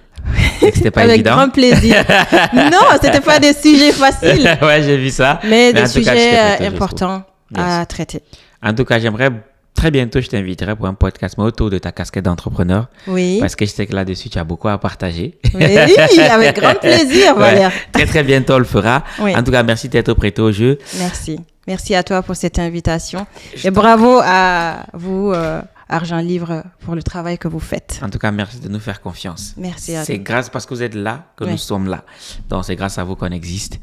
C'était pas Avec évident. grand plaisir. Non, c'était pas des sujets faciles. Ouais, j'ai vu ça. Mais des en tout cas, sujets j'étais prêté, importants à traiter. En tout cas, j'aimerais très bientôt, je t'inviterai pour un podcast mais autour de ta casquette d'entrepreneur. Oui. Parce que je sais que là-dessus, tu as beaucoup à partager. Oui, avec grand plaisir, Valère. Très, très bientôt, on le fera. Oui. En tout cas, merci d'être prêté au jeu. Merci. Merci à toi pour cette invitation. Et bravo à vous, Argent Livre, pour le travail que vous faites. En tout cas, merci de nous faire confiance. Merci à C'est toi. grâce parce que vous êtes là que nous sommes là. Donc, c'est grâce à vous qu'on existe.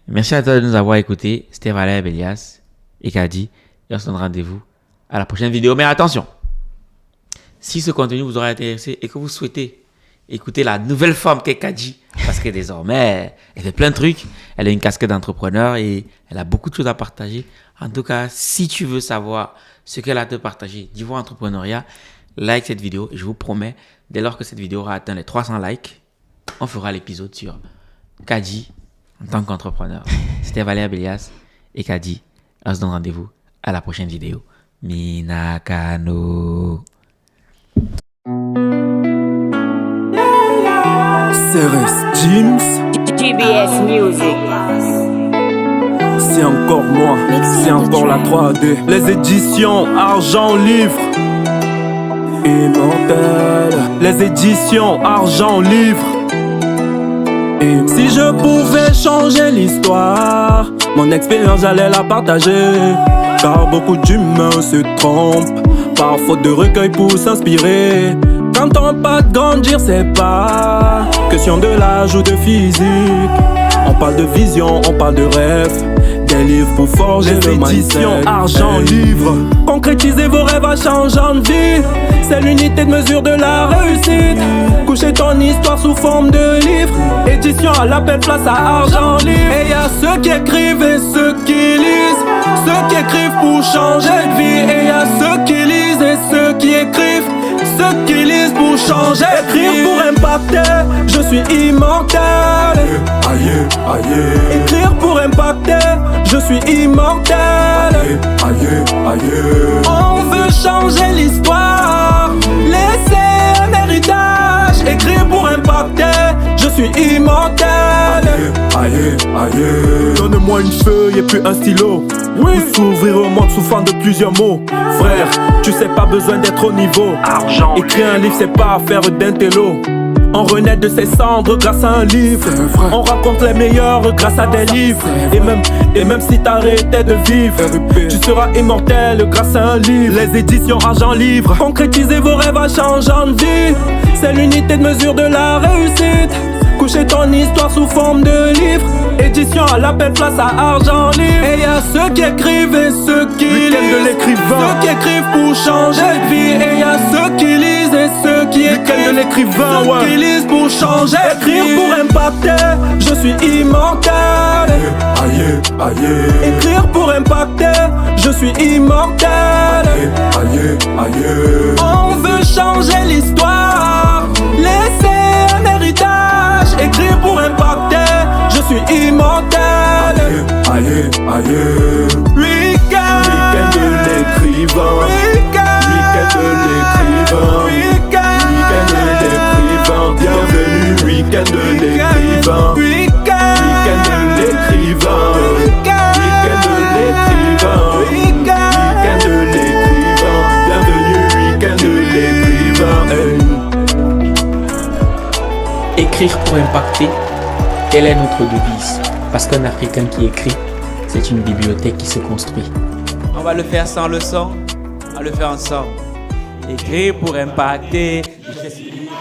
Merci à toi de nous avoir écoutés. C'était Valère Bélias et Kadi. Et on se donne rendez-vous à la prochaine vidéo. Mais attention, si ce contenu vous aura intéressé et que vous souhaitez écouter la nouvelle femme qu'est Kadi, parce que désormais, elle fait plein de trucs. Elle a une casquette d'entrepreneur et elle a beaucoup de choses à partager. En tout cas, si tu veux savoir ce qu'elle a à te partager niveau entrepreneuriat, like cette vidéo. Et je vous promets, dès lors que cette vidéo aura atteint les 300 likes, on fera l'épisode sur Kadi en tant qu'entrepreneur. C'était Valère Bélias et Kadi. On se donne rendez-vous à la prochaine vidéo. Minakano. CRS James, GBS Music. c'est encore moi, c'est encore la 3D. Les éditions Argent Livre, Immortel. Les éditions Argent Livre. Et si je pouvais changer l'histoire, mon expérience j'allais la partager. Car beaucoup d'humains se trompent par faute de recueil pour s'inspirer. Quand on pas de grandir, c'est pas question de l'âge ou de physique. On parle de vision, on parle de rêve. Des livres pour forger le mindset. Éditions Argent Livre. Concrétisez vos rêves à changeant de vie. C'est l'unité de mesure de la réussite. Coucher ton histoire sous forme de livre. Édition à l'appel, place à Argent Livre. Et y'a ceux qui écrivent et ceux qui lisent. Ceux qui écrivent pour changer de vie. Et y'a ceux qui lisent et ceux qui écrivent. Ceux qui lisent pour changer. Écrire pour impacter, je suis immortel. Aïe, aïe. Écrire pour impacter, je suis immortel. Aïe, aïe. On veut changer l'histoire, laisser un héritage. Écrire pour impacter, je suis immortel. Aïe, aïe. Donne-moi une feuille et puis un stylo. Oui, s'ouvrir au monde sous forme de plusieurs mots. Frère, tu sais pas besoin d'être au niveau. Argent. Écrire un livre, c'est pas affaire d'intello. On renaît de ses cendres grâce à un livre. On raconte les meilleurs grâce à des livres. Et même si t'arrêtais de vivre, tu seras immortel grâce à un livre. Les éditions Argent Livre. Concrétisez vos rêves à changeant de vie. C'est l'unité de mesure de la réussite. Coucher ton histoire sous forme de livre. Édition à l'appel, place à Argent Livre. Et y'a ceux qui écrivent et ceux qui lisent. De l'écrivain. Ceux qui écrivent pour changer de vie. Et y'a ceux qui lisent et ceux qui écrivent. De l'écrivain, ceux qui lisent pour changer. Écrire pour impacter, je suis immortel. Aïe, aïe. Écrire pour impacter, je suis immortel. Aïe, aïe. On veut changer l'histoire, laisser un héritage. Écrire pour impacter, je suis immortel. Aïe, aïe. Week-end de l'écrivain. Week-end de l'écrivain. Week-end de l'écrivain. Bienvenue, week-end de l'écrivain. Week-end de l'écrivain. Week-end de l'écrivain. Week-end de l'écrivain. Bienvenue, week-end de l'écrivain. Écrire pour impacter, telle est notre devise. Parce qu'un Africain qui écrit, c'est une bibliothèque qui se construit. On va le faire sans le son, on va le faire ensemble. Écrire pour impacter.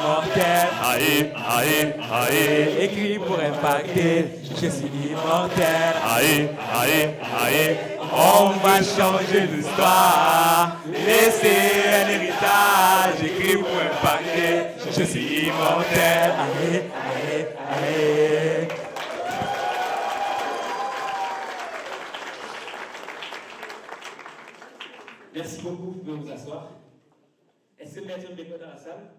immortel. Aïe, aïe, aïe. Écrit pour impacter, je suis immortel. Aïe, aïe, aïe. On va changer l'histoire, laisser un héritage, écrit pour impacter, je suis immortel. Aïe, aïe, aïe. Merci beaucoup, vous pouvez vous asseoir. Est-ce que Maître Beko est dans la salle?